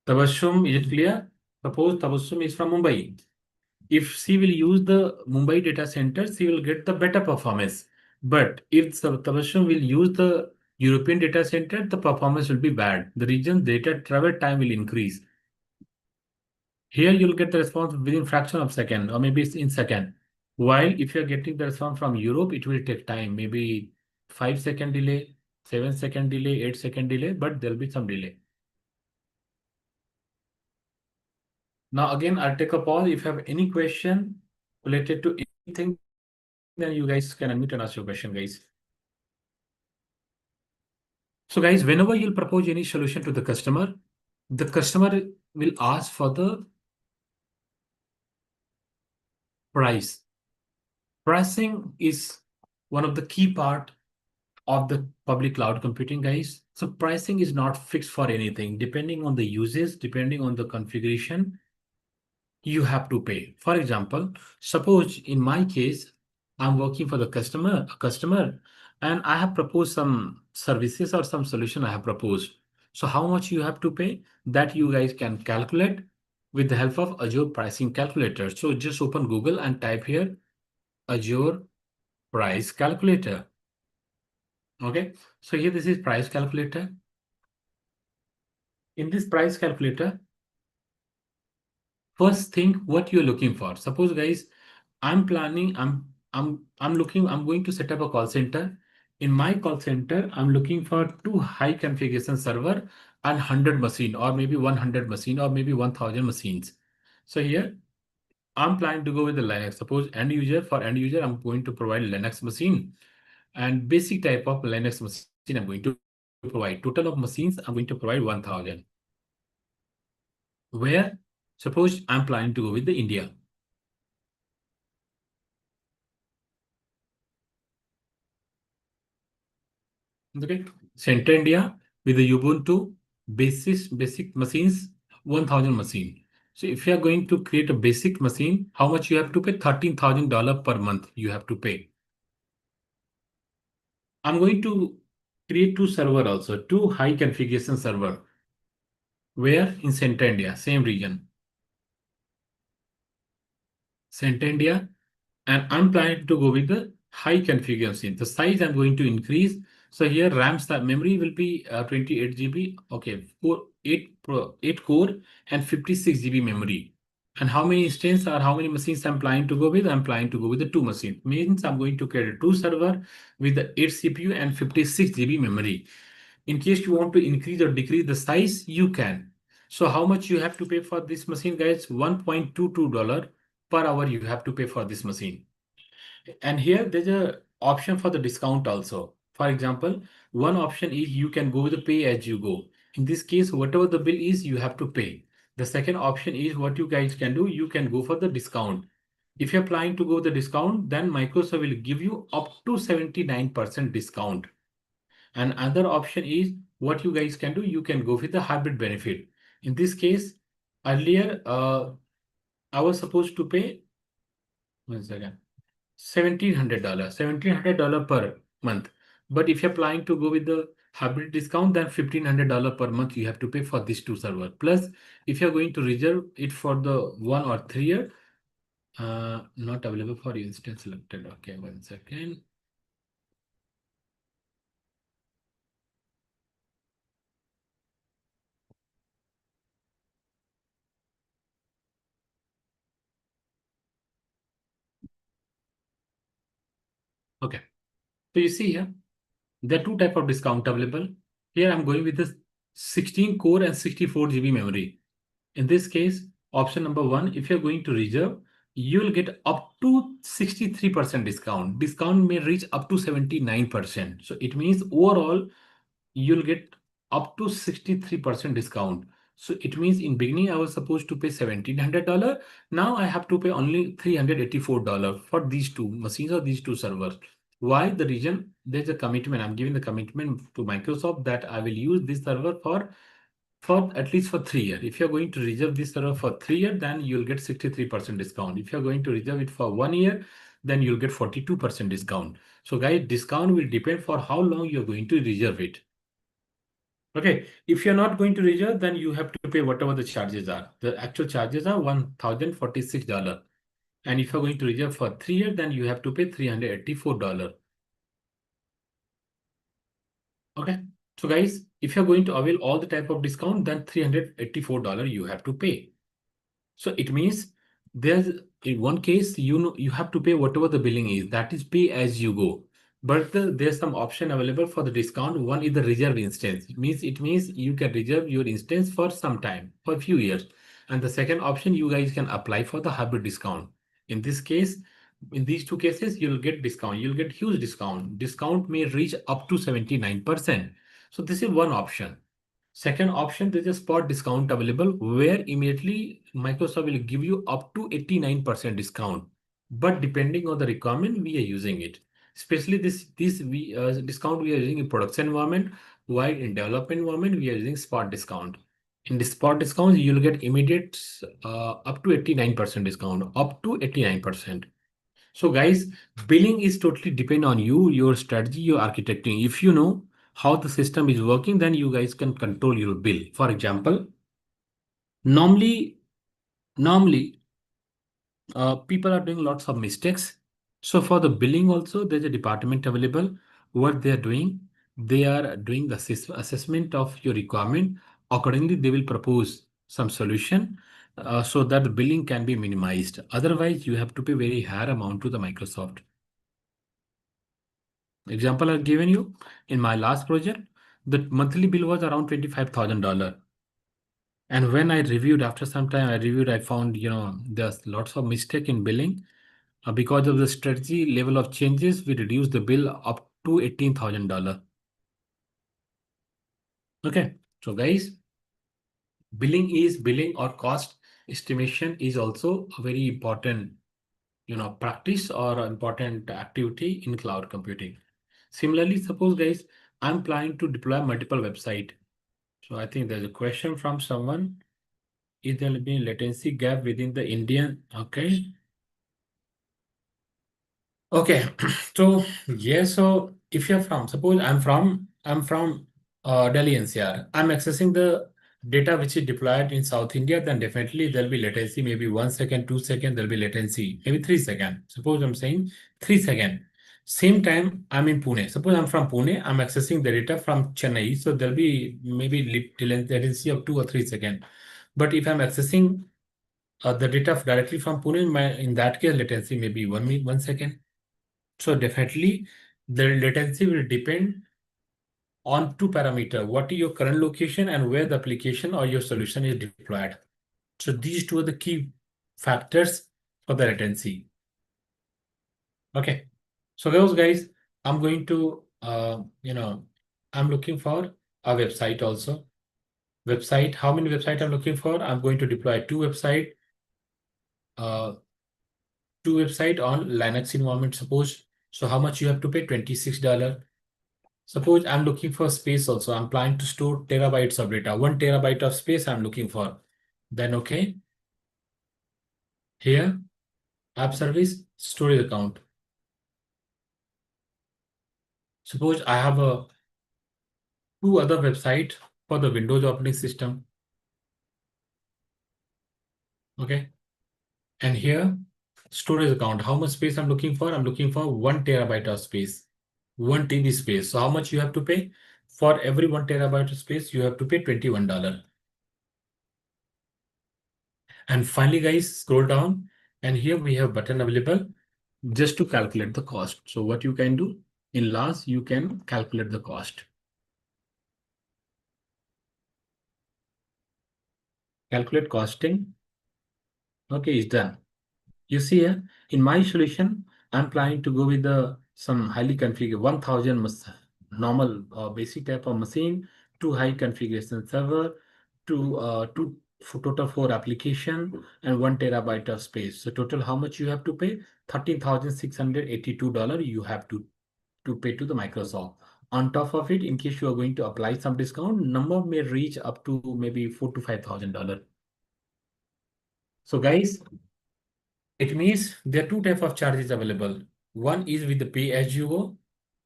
Tabassum, is it clear? Suppose Tabassum is from Mumbai. If she will use the Mumbai data center, she will get the better performance. But if Tabassum will use the European data center, the performance will be bad. The region data travel time will increase. Here you'll get the response within fraction of second or maybe it's in second. While if you're getting the response from Europe, it will take time, maybe 5 second delay, 7 second delay, 8 second delay, but there'll be some delay. Now again, I'll take a pause. If you have any question related to anything, then you guys can unmute and ask your question, guys. So guys, whenever you'll propose any solution to the customer will ask for the price. Pricing is one of the key part of the public cloud computing, guys. So pricing is not fixed for anything. Depending on the usage, depending on the configuration, you have to pay. For example, suppose in my case, I'm working for the customer, and I have proposed some services or some solution I have proposed. So how much you have to pay, that you guys can calculate with the help of Azure pricing calculator. So just open Google and type here Azure price calculator. Okay, so here this is price calculator. In this price calculator, first think what you're looking for. Suppose guys, I'm planning, I'm going to set up a call center. In my call center, I'm looking for two high configuration server and 100 machine or maybe 100 machine or maybe 1000 machines. So here I'm planning to go with the Linux. Suppose for end user, I'm going to provide Linux machine and basic type of Linux machine I'm going to provide. Total of machines, I'm going to provide 1000. Where suppose I'm planning to go with the India. Okay, Center India with the Ubuntu basic machines, 1000 machine. So if you are going to create a basic machine, how much you have to pay? $13,000 per month you have to pay. I'm going to create two server also, two high configuration server. Where? In Center India, same region. Center India, and I'm planning to go with the high configuration. The size I'm going to increase. So here RAM memory will be 28 GB. Okay, 8 core and 56 GB memory. And how many instances or how many machines I'm planning to go with? I'm planning to go with the two machines. Means I'm going to create a two server with the 8 CPU and 56 GB memory. In case you want to increase or decrease the size, you can. So how much you have to pay for this machine, guys? $1.22 per hour you have to pay for this machine. And here there's a option for the discount also. For example, one option is you can go with the pay as you go. In this case, whatever the bill is, you have to pay. The second option is what you guys can do, you can go for the discount. If you're planning to go with the discount, then Microsoft will give you up to 79% discount. And other option is what you guys can do, you can go with the hybrid benefit. In this case, earlier, I was supposed to pay, one second, $1,700 per month. But if you're planning to go with the hybrid discount, then $1,500 per month you have to pay for these two servers. Plus, if you're going to reserve it for the 1 or 3 year, not available for instance selected. Okay, one second. Okay, so you see here, there are two type of discount available. Here I'm going with the 16 core and 64 GB memory. In this case, option number one, if you're going to reserve, you'll get up to 63% discount. Discount may reach up to 79%. So it means overall, you'll get up to 63% discount. So it means in beginning, I was supposed to pay $1,700. Now I have to pay only $384 for these two machines or these two servers. Why? The reason, there's a commitment. I'm giving the commitment to Microsoft that I will use this server for at least for 3 years. If you're going to reserve this server for 3 years, then you'll get 63% discount. If you're going to reserve it for 1 year, then you'll get 42% discount. So guys, discount will depend for how long you're going to reserve it. Okay, if you're not going to reserve, then you have to pay whatever the charges are. The actual charges are $1,046. And if you're going to reserve for 3 years, then you have to pay $384. Okay. So guys, if you're going to avail all the type of discount, then $384 you have to pay. So it means there's in one case, you know, you have to pay whatever the billing is, that is pay as you go. But there's some option available for the discount. One is the reserve instance. It means you can reserve your instance for some time, for a few years. And the second option, you guys can apply for the hybrid discount. In this case, in these two cases, you'll get discount. You'll get huge discount. Discount may reach up to 79%. So this is one option. Second option, there's a spot discount available where immediately Microsoft will give you up to 89% discount. But depending on the requirement, we are using it. Especially this discount we are using in production environment, while in development environment, we are using spot discount. In the spot discount, you'll get immediate up to 89% discount, up to 89%. So guys, billing is totally depend on you, your strategy, your architecting. If you know how the system is working, then you guys can control your bill. For example, normally, people are doing lots of mistakes. So for the billing also, there's a department available. What they are doing, they are doing the assessment of your requirement. Accordingly, they will propose some solution so that the billing can be minimized. Otherwise, you have to pay very higher amount to the Microsoft. Example I've given you in my last project, the monthly bill was around $25,000. And when I reviewed, after some time, I found, there's lots of mistake in billing. Because of the strategy level of changes, we reduced the bill up to $18,000. Okay. So guys, billing or cost estimation is also a very important, practice or important activity in cloud computing. Similarly, suppose guys, I'm planning to deploy multiple website. So I think there's a question from someone. Is there be latency gap within the Indian? Okay. Okay. So yes, so if you're from, suppose I'm from Delhi NCR. I'm accessing the data which is deployed in South India, then definitely there'll be latency, maybe 1 second, 2 second, there'll be latency, maybe 3 seconds. Suppose I'm saying 3 seconds. Same time I'm in Pune. Suppose I'm from Pune, I'm accessing the data from Chennai, so there'll be maybe latency of 2 or 3 seconds. But if I'm accessing the data directly from Pune, in that case, latency may be 1 second. So definitely the latency will depend on two parameters. What is your current location and where the application or your solution is deployed. So these two are the key factors for the latency. Okay. So those guys, I'm going to, I'm looking for a website also. Website, how many website I'm looking for? I'm going to deploy uh, two website on Linux environment, suppose. So how much you have to pay? $26. Suppose I'm looking for space also. I'm planning to store terabytes of data. 1 TB of space I'm looking for. Then okay. Here, app service, storage account. Suppose I have two other website for the Windows operating system. Okay. And here, storage account. How much space I'm looking for? I'm looking for 1 TB of space. 1 TB space. So how much you have to pay? For every 1 TB of space, you have to pay $21. And finally, guys, scroll down. And here we have button available just to calculate the cost. So what you can do in last, you can calculate the cost. Calculate costing. Okay, it's done. You see here in my solution, I'm planning to go with the some highly configured 1000 normal basic type of machine, two high configuration server, two for total 4 application and 1 TB of space. So total how much you have to pay? $13,682 you have to to pay to the Microsoft. On top of it, in case you are going to apply some discount, number may reach up to maybe $4,000 to $5,000. So guys, it means there are two types of charges available. One is with the pay as you go,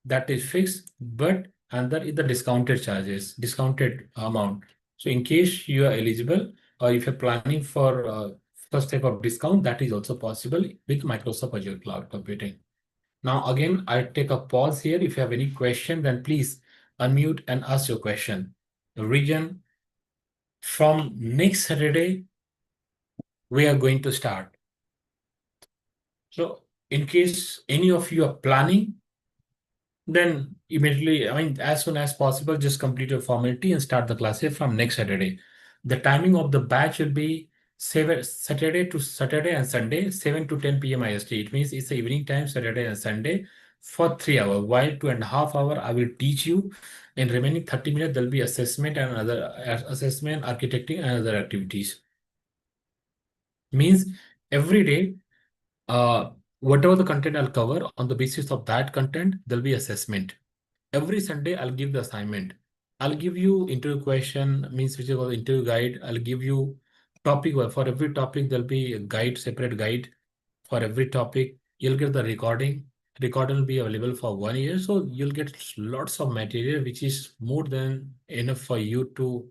that is fixed, but another is the discounted charges, discounted amount. So in case you are eligible or if you're planning for first type of discount, that is also possible with Microsoft Azure Cloud Computing. Now again, I'll take a pause here. If you have any question, then please unmute and ask your question. The region from next Saturday, we are going to start. So in case any of you are planning, then immediately, I mean, as soon as possible, just complete your formality and start the classes from next Saturday. The timing of the batch will be Saturday to Saturday and Sunday, 7 to 10 p.m. IST. It means it's the evening time, Saturday and Sunday for 3 hours. While 2.5 hours, I will teach you. In remaining 30 minutes, there'll be assessment and other assessment, architecting and other activities. Means every day, whatever the content I'll cover, on the basis of that content, there'll be assessment. Every Sunday, I'll give the assignment. I'll give you interview question, means which is called interview guide. I'll give you topic. For every topic, there'll be a guide, separate guide for every topic. You'll get the recording. Recording will be available for 1 year. So you'll get lots of material, which is more than enough for you to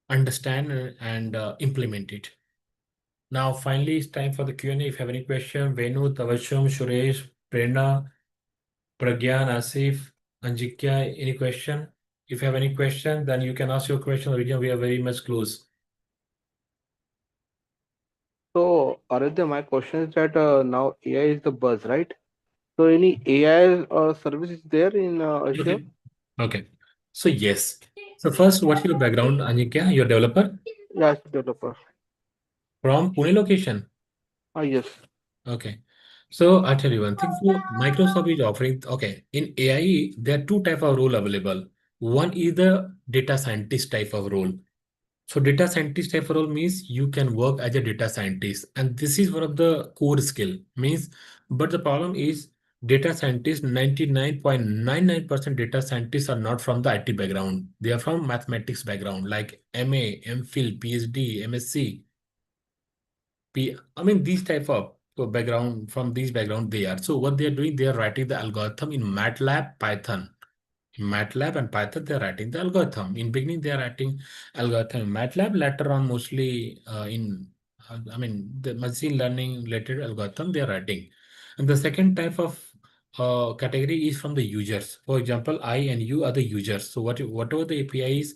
understand and implement it. Now, finally, it's time for the Q&A. If you have any question, Venu, Tavashum, Suresh, Prerna, Pragyan, Asif, Anjikya, any question? If you have any question, then you can ask your question. Region, we are very much close. So, Aradhya, my question is that now AI is the buzz, right? So, any AI service is there in Azure? Okay. Okay. So yes. So first, what's your background, Anjikya? You're a developer Yes, developer. from Pune location. Ah, yes. Okay. So I'll tell you one thing. So Microsoft is offering, okay, in AI, there are two type of role available. One is the data scientist type of role. So data scientist type of role means you can work as a data scientist, and this is one of the core skill means. But the problem is data scientists, 99.99% data scientists are not from the IT background. They are from mathematics background, like MA, MPhil, PhD, MSc. I mean these type of background, from these background they are. So what they are doing, they are writing the algorithm in MATLAB, Python. MATLAB and Python, they're writing the algorithm. In beginning, they are writing algorithm in MATLAB. Later on, mostly I mean, the machine learning related algorithm they are writing. And the second type of category is from the users. For example, I and you are the users. So whatever the APIs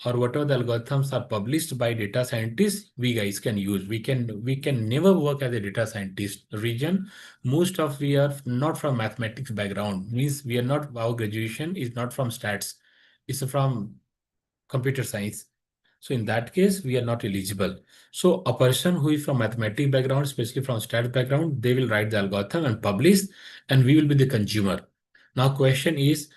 or whatever the algorithms are published by data scientists, we guys can use. We can never work as a data scientist region. Most of we are not from mathematics background, means we are not, our graduation is not from stats, it's from computer science. So in that case, we are not eligible. So a person who is from mathematics background, especially from stats background, they will write the algorithm and publish, and we will be the consumer. Now question is,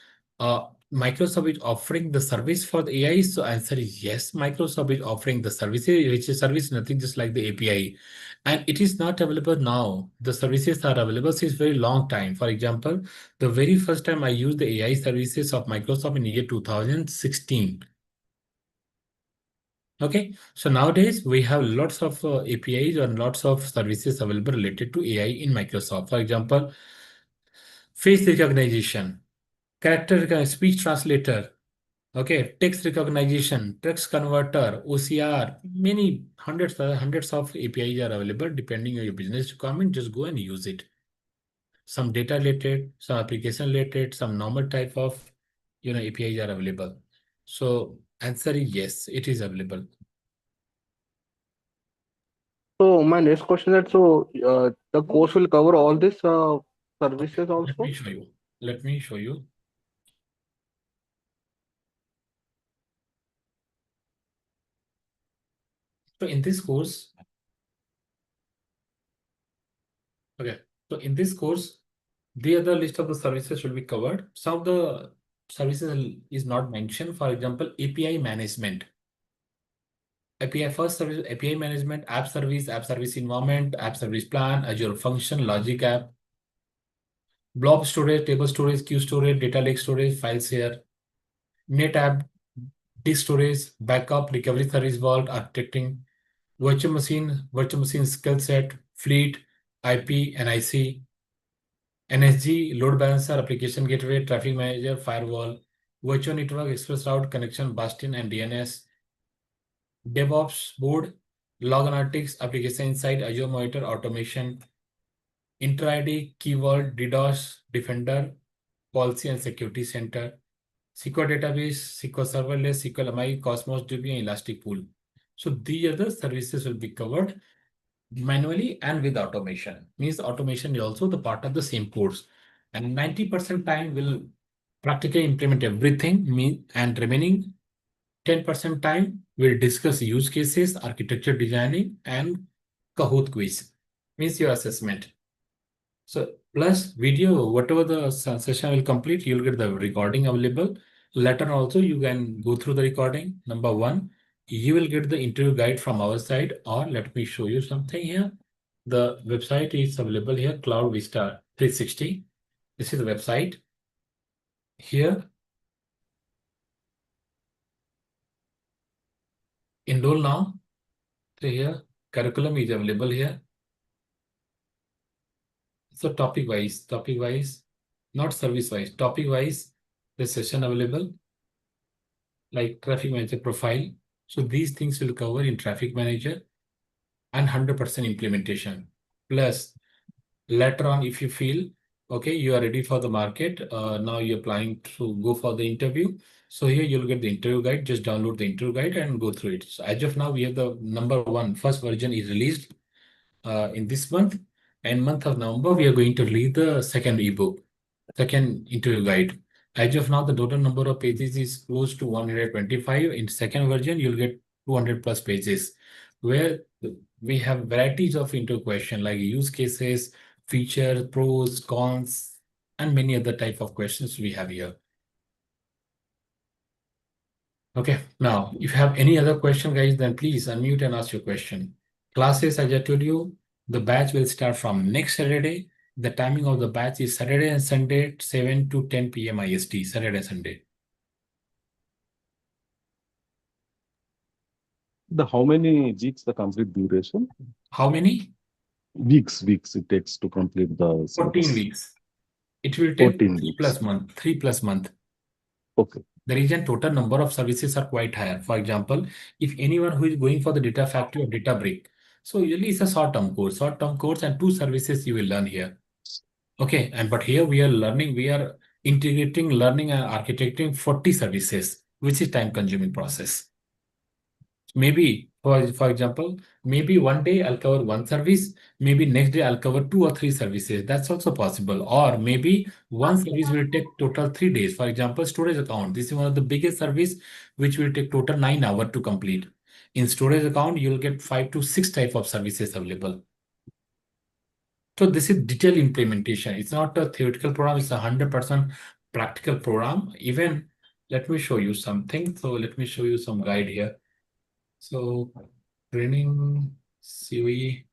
Microsoft is offering the service for the AI. So answer is yes, Microsoft is offering the services, which is service nothing just like the API. And it is not available now. The services are available since very long time. For example, the very first time I used the AI services of Microsoft in year 2016. Okay, so nowadays we have lots of APIs and lots of services available related to AI in Microsoft. For example, face recognition, speech translator, okay, text recognition, text converter, OCR, many hundreds of APIs are available depending on your business requirement. Just go and use it. Some data related, some application related, some normal type of APIs are available. So answer is yes, it is available. So, my next question is that the course will cover all these services Let me also? show you. Let me show you. So in this course, okay. So in this course, the other list of the services will be covered. Some of the services is not mentioned. For example, API management. API first service, API management, app service environment, app service plan, Azure function, logic app. Blob storage, table storage, queue storage, data lake storage, files here. NetApp, disk storage, backup, recovery service vault, architecting, virtual machine skill set, fleet, IP, NIC, NSG, load balancer, application gateway, traffic manager, firewall, virtual network, express route, connection, Bastion, and DNS, DevOps board, log analytics, application insight, Azure monitor, automation, Intra-ID, Keyword, DDoS, Defender, Policy and Security Center, SQL Database, SQL Serverless, SQL MI, Cosmos DB, and Elastic Pool. So these other services will be covered manually and with automation. Means automation is also the part of the same course. And 90% time will practically implement everything, and remaining 10% time we'll discuss use cases, architecture designing, and Kahoot quiz. Means your assessment. So plus video, whatever the session will complete, you'll get the recording available. Later also you can go through the recording. Number one, you will get the interview guide from our side, or let me show you something here. The website is available here, Cloud Vista 360. This is the website. Here, enroll now. So here, curriculum is available here. So topic wise, not service wise, topic wise, the session available, like traffic manager profile. So these things will cover in traffic manager and 100% implementation. Plus, later on, if you feel, okay, you are ready for the market, now you're planning to go for the interview. So here you'll get the interview guide, just download the interview guide and go through it. So as of now, we have the number one, first version is released in this month. And month of November, we are going to release the second ebook, second interview guide. As of now, the total number of pages is close to 125. In second version, you'll get 200 plus pages, where we have varieties of interview question like use cases, features, pros, cons, and many other type of questions we have here. Okay, now if you have any other question, guys, then please unmute and ask your question. Classes, as I told you, the batch will start from next Saturday. The timing of the batch is Saturday and Sunday, 7 to 10 p.m. IST, Saturday, Sunday. How many weeks the complete duration? How many? Weeks it takes to complete the 14 weeks. It will take 14 3 weeks. plus month, 3 plus month. Okay. The reason total number of services are quite higher. For example, if anyone who is going for the data factory or data break, so usually it's a short-term course, and 2 services you will learn here. Okay, but here we are integrating, learning and architecting 40 services, which is time-consuming process. Maybe, for example, maybe one day I'll cover 1 service, maybe next day I'll cover 2 or 3 services. That's also possible. Or maybe one service will take total 3 days. For example, storage account. This is one of the biggest service which will take total 9 hours to complete. In storage account, you'll get 5 to 6 type of services available. So this is detailed implementation. It's not a theoretical program, it's 100% practical program. Even, let me show you something. So let me show you some guide here. So training CV.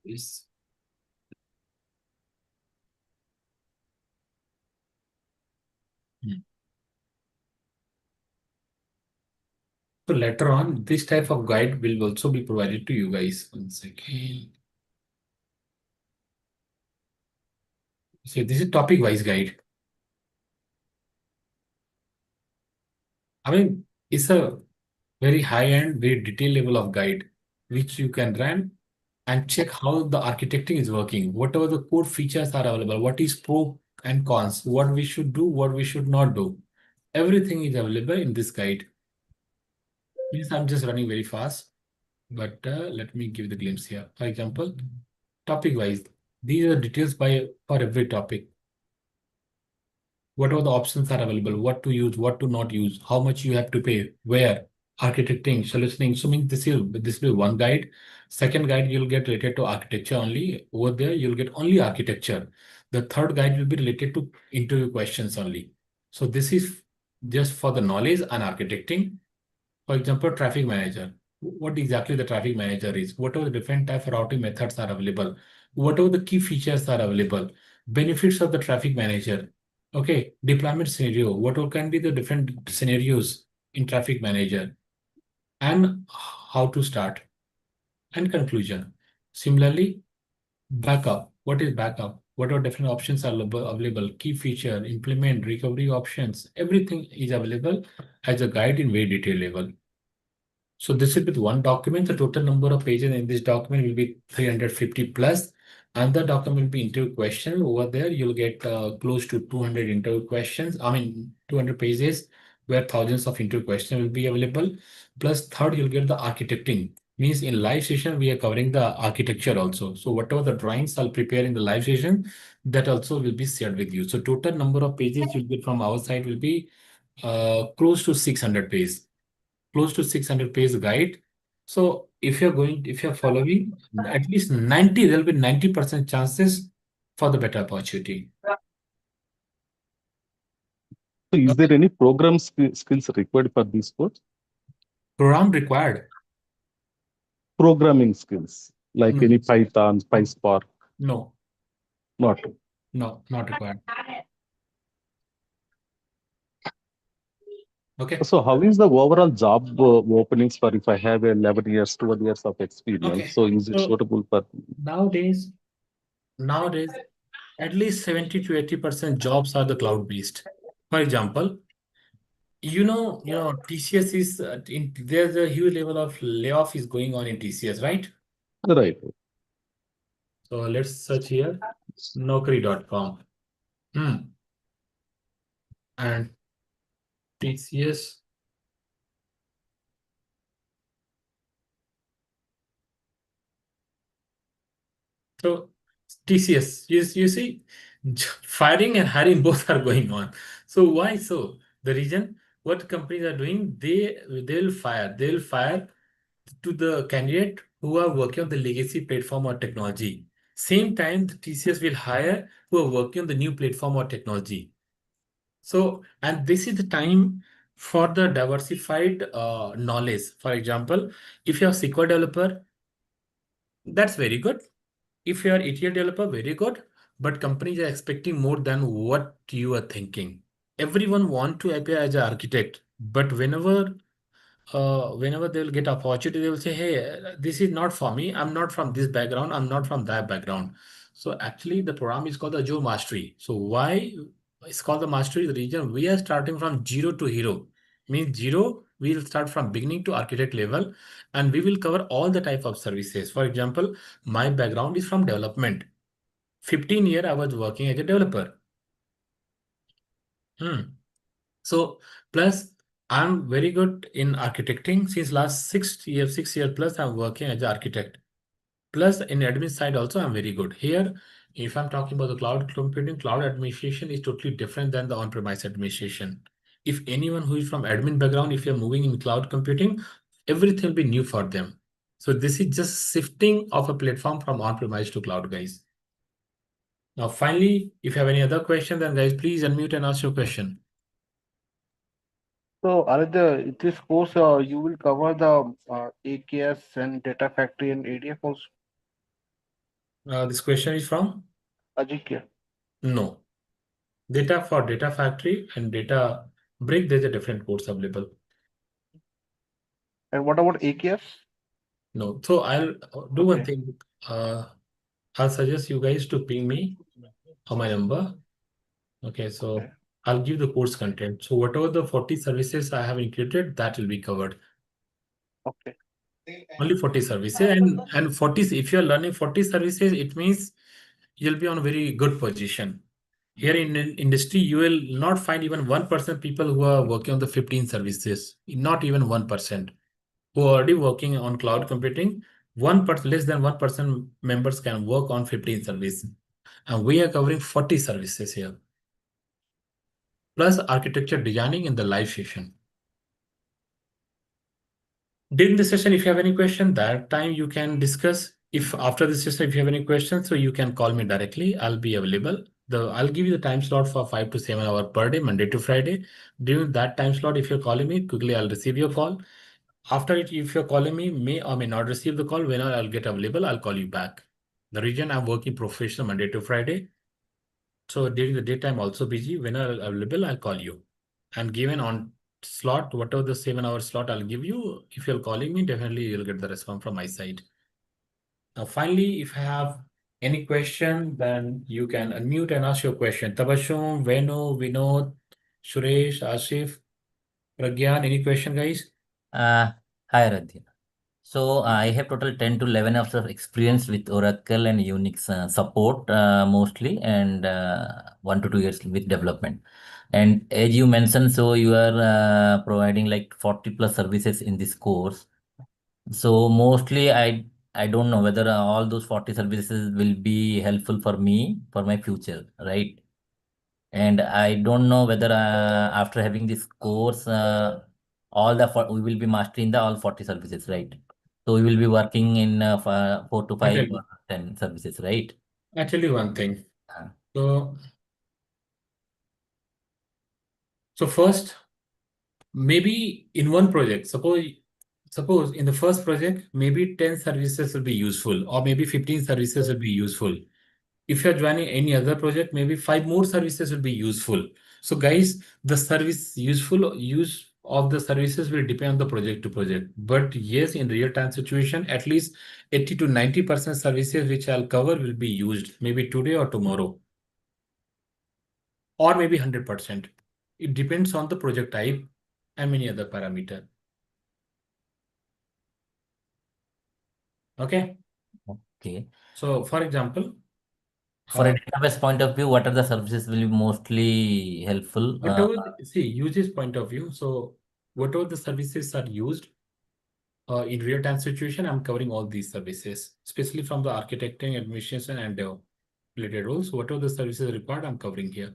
Is So later on, this type of guide will also be provided to you guys. One second. So this is topic wise guide. I mean, it's a very high end, very detailed level of guide, which you can run and check how the architecting is working, whatever the core features are available, what is pro and cons, what we should do, what we should not do. Everything is available in this guide. Means I'm just running very fast, but let me give the glimpse here. For example, topic wise, these are details for every topic. What are the options are available, what to use, what to not use, how much you have to pay, where. architecting, solutioning. So means this will be one guide. Second guide you'll get related to architecture only. Over there you'll get only architecture. The third guide will be related to interview questions only. So this is just for the knowledge and architecting. For example, traffic manager. What exactly the traffic manager is? What are the different type of routing methods are available? What are the key features are available? Benefits of the traffic manager. Okay, deployment scenario. What all can be the different scenarios in traffic manager? And how to start and conclusion. Similarly, backup. What is backup? What are different options are available? Key feature, implement, recovery options. Everything is available as a guide in very detailed level. So this is with one document. The total number of pages in this document will be 350 plus. Another document will be interview question. Over there, you'll get close to 200 interview questions. I mean, 200 pages where thousands of interview questions will be available. Plus, third, you'll get the architecting. Means in live session, we are covering the architecture also. So whatever the drawings I'll prepare in the live session, that also will be shared with you. So total number of pages you'll get from our side will be close to 600 pages. Close to 600 page guide. So if you're following at least 90, there'll be 90% chances for the better opportunity. So is Okay. there any skills required for this course? Program required? Programming skills, like No, any Python, PySpark, no, not. not required. Okay. So how is the overall job openings for if I have 11 years, 12 years of experience? Okay. So is it So suitable for? nowadays, at least 70 to 80% jobs are the cloud based. For example, TCS is there's a huge level of layoff is going on in TCS, right? Right. So let's search here, Naukri.com. And TCS. So TCS, you see, firing and hiring both are going on. So why so? The reason what companies are doing, they'll fire to the candidate who are working on the legacy platform or technology. Same time, the TCS will hire who are working on the new platform or technology. So, and this is the time for the diversified knowledge. For example, if you're a SQL developer, that's very good. If you are ETL developer, very good. But companies are expecting more than what you are thinking. Everyone want to appear as an architect, but whenever they'll get opportunity, they will say, "Hey, this is not for me. I'm not from this background. I'm not from that background." So actually, the program is called the Azure Mastery. So why it's called the Mastery? The reason we are starting from zero to hero means zero. We'll start from beginning to architect level, and we will cover all the type of services. For example, my background is from development. 15 year I was working as a developer. So plus I'm very good in architecting since last 6 years plus I'm working as an architect. Plus in admin side also I'm very good. Here, if I'm talking about the cloud computing, cloud administration is totally different than the on-premise administration. If anyone who is from admin background, if you're moving in cloud computing, everything will be new for them. So this is just shifting of a platform from on-premise to cloud, guys. Now, finally, if you have any other question, then guys, please unmute and ask your question. So, Aradhya, this course you will cover the AKS and Data Factory and ADF also. This question is from? Ajikya. No. Data for Data Factory and Data Brick, there's a different course available. And what about AKS? No. So I'll do one Okay. thing. I'll suggest you guys to ping me on my number. Okay, so Okay. I'll give the course content. So whatever the 40 services I have included, that will be covered. Okay. Only 40 services and 40, if you're learning 40 services, it means you'll be on a very good position. Here in industry, you will not find even 1% people who are working on the 15 services, not even 1%. Who are already working on cloud computing, 1%, less than 1% members can work on 15 services. And we are covering 40 services here. Plus architecture designing in the live session. During the session, if you have any question, that time you can discuss. If after the session, if you have any questions, so you can call me directly. I'll be available. I'll give you the time slot for 5 to 7 hours per day, Monday to Friday. During that time slot, if you're calling me, quickly I'll receive your call. After it, if you're calling me, may or may not receive the call. Whenever I'll get available, I'll call you back. The reason I'm working professional Monday to Friday. So during the daytime also busy. Whenever available, I'll call you. And given on slot, whatever the 7 hour slot I'll give you, if you're calling me, definitely you'll get the response from my side. Now, finally, if I have any question, then you can unmute and ask your question. Tabashum, Venu, Vinod, Suresh, Asif, Pragyan, any question, guys? Hi, Aaradhy. So I have total 10 to 11 years of experience with Oracle and Unix support mostly, and 1 to 2 years with development. And as you mentioned, so you are providing like 40 plus services in this course. So mostly I don't know whether all those 40 services will be helpful for me for my future, right? And I don't know whether after having this course, we will be mastering the all 40 services, right? So we will be working in 4 to I 5 tell or you, 10 services, right? I tell you one thing. Uh, So, so first, maybe in one project, suppose in the first project, maybe 10 services will be useful, or maybe 15 services will be useful. If you're joining any other project, maybe 5 more services will be useful. So guys, the useful use of the services will depend on the project to project. But yes, in real time situation, at least 80 to 90% services which I'll cover will be used maybe today or tomorrow, or maybe 100%. It depends on the project type and many other parameter. Okay. okay. So for example, For a database point of view, what are the services will be mostly helpful? usage point of view. So whatever the services are used in real-time situation, I'm covering all these services, especially from the architecting, administration, and related roles. Whatever the services required, I'm covering here.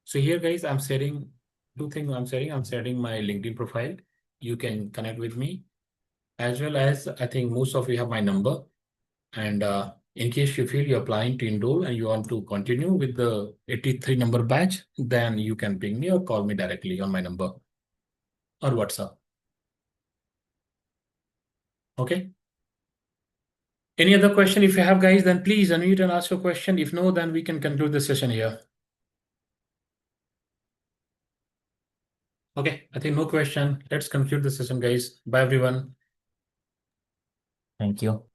So here, guys, I'm sharing 2 things. I'm sharing my LinkedIn profile. You can connect with me, as well as I think most of you have my number. And in case you feel you're applying to enroll and you want to continue with the 83 number batch, then you can ping me or call me directly on my number or WhatsApp. Okay. Any other question? If you have, guys, then please unmute and ask your question. If no, then we can conclude the session here. Okay, I think no question. Let's conclude the session, guys. Bye, everyone. Thank you.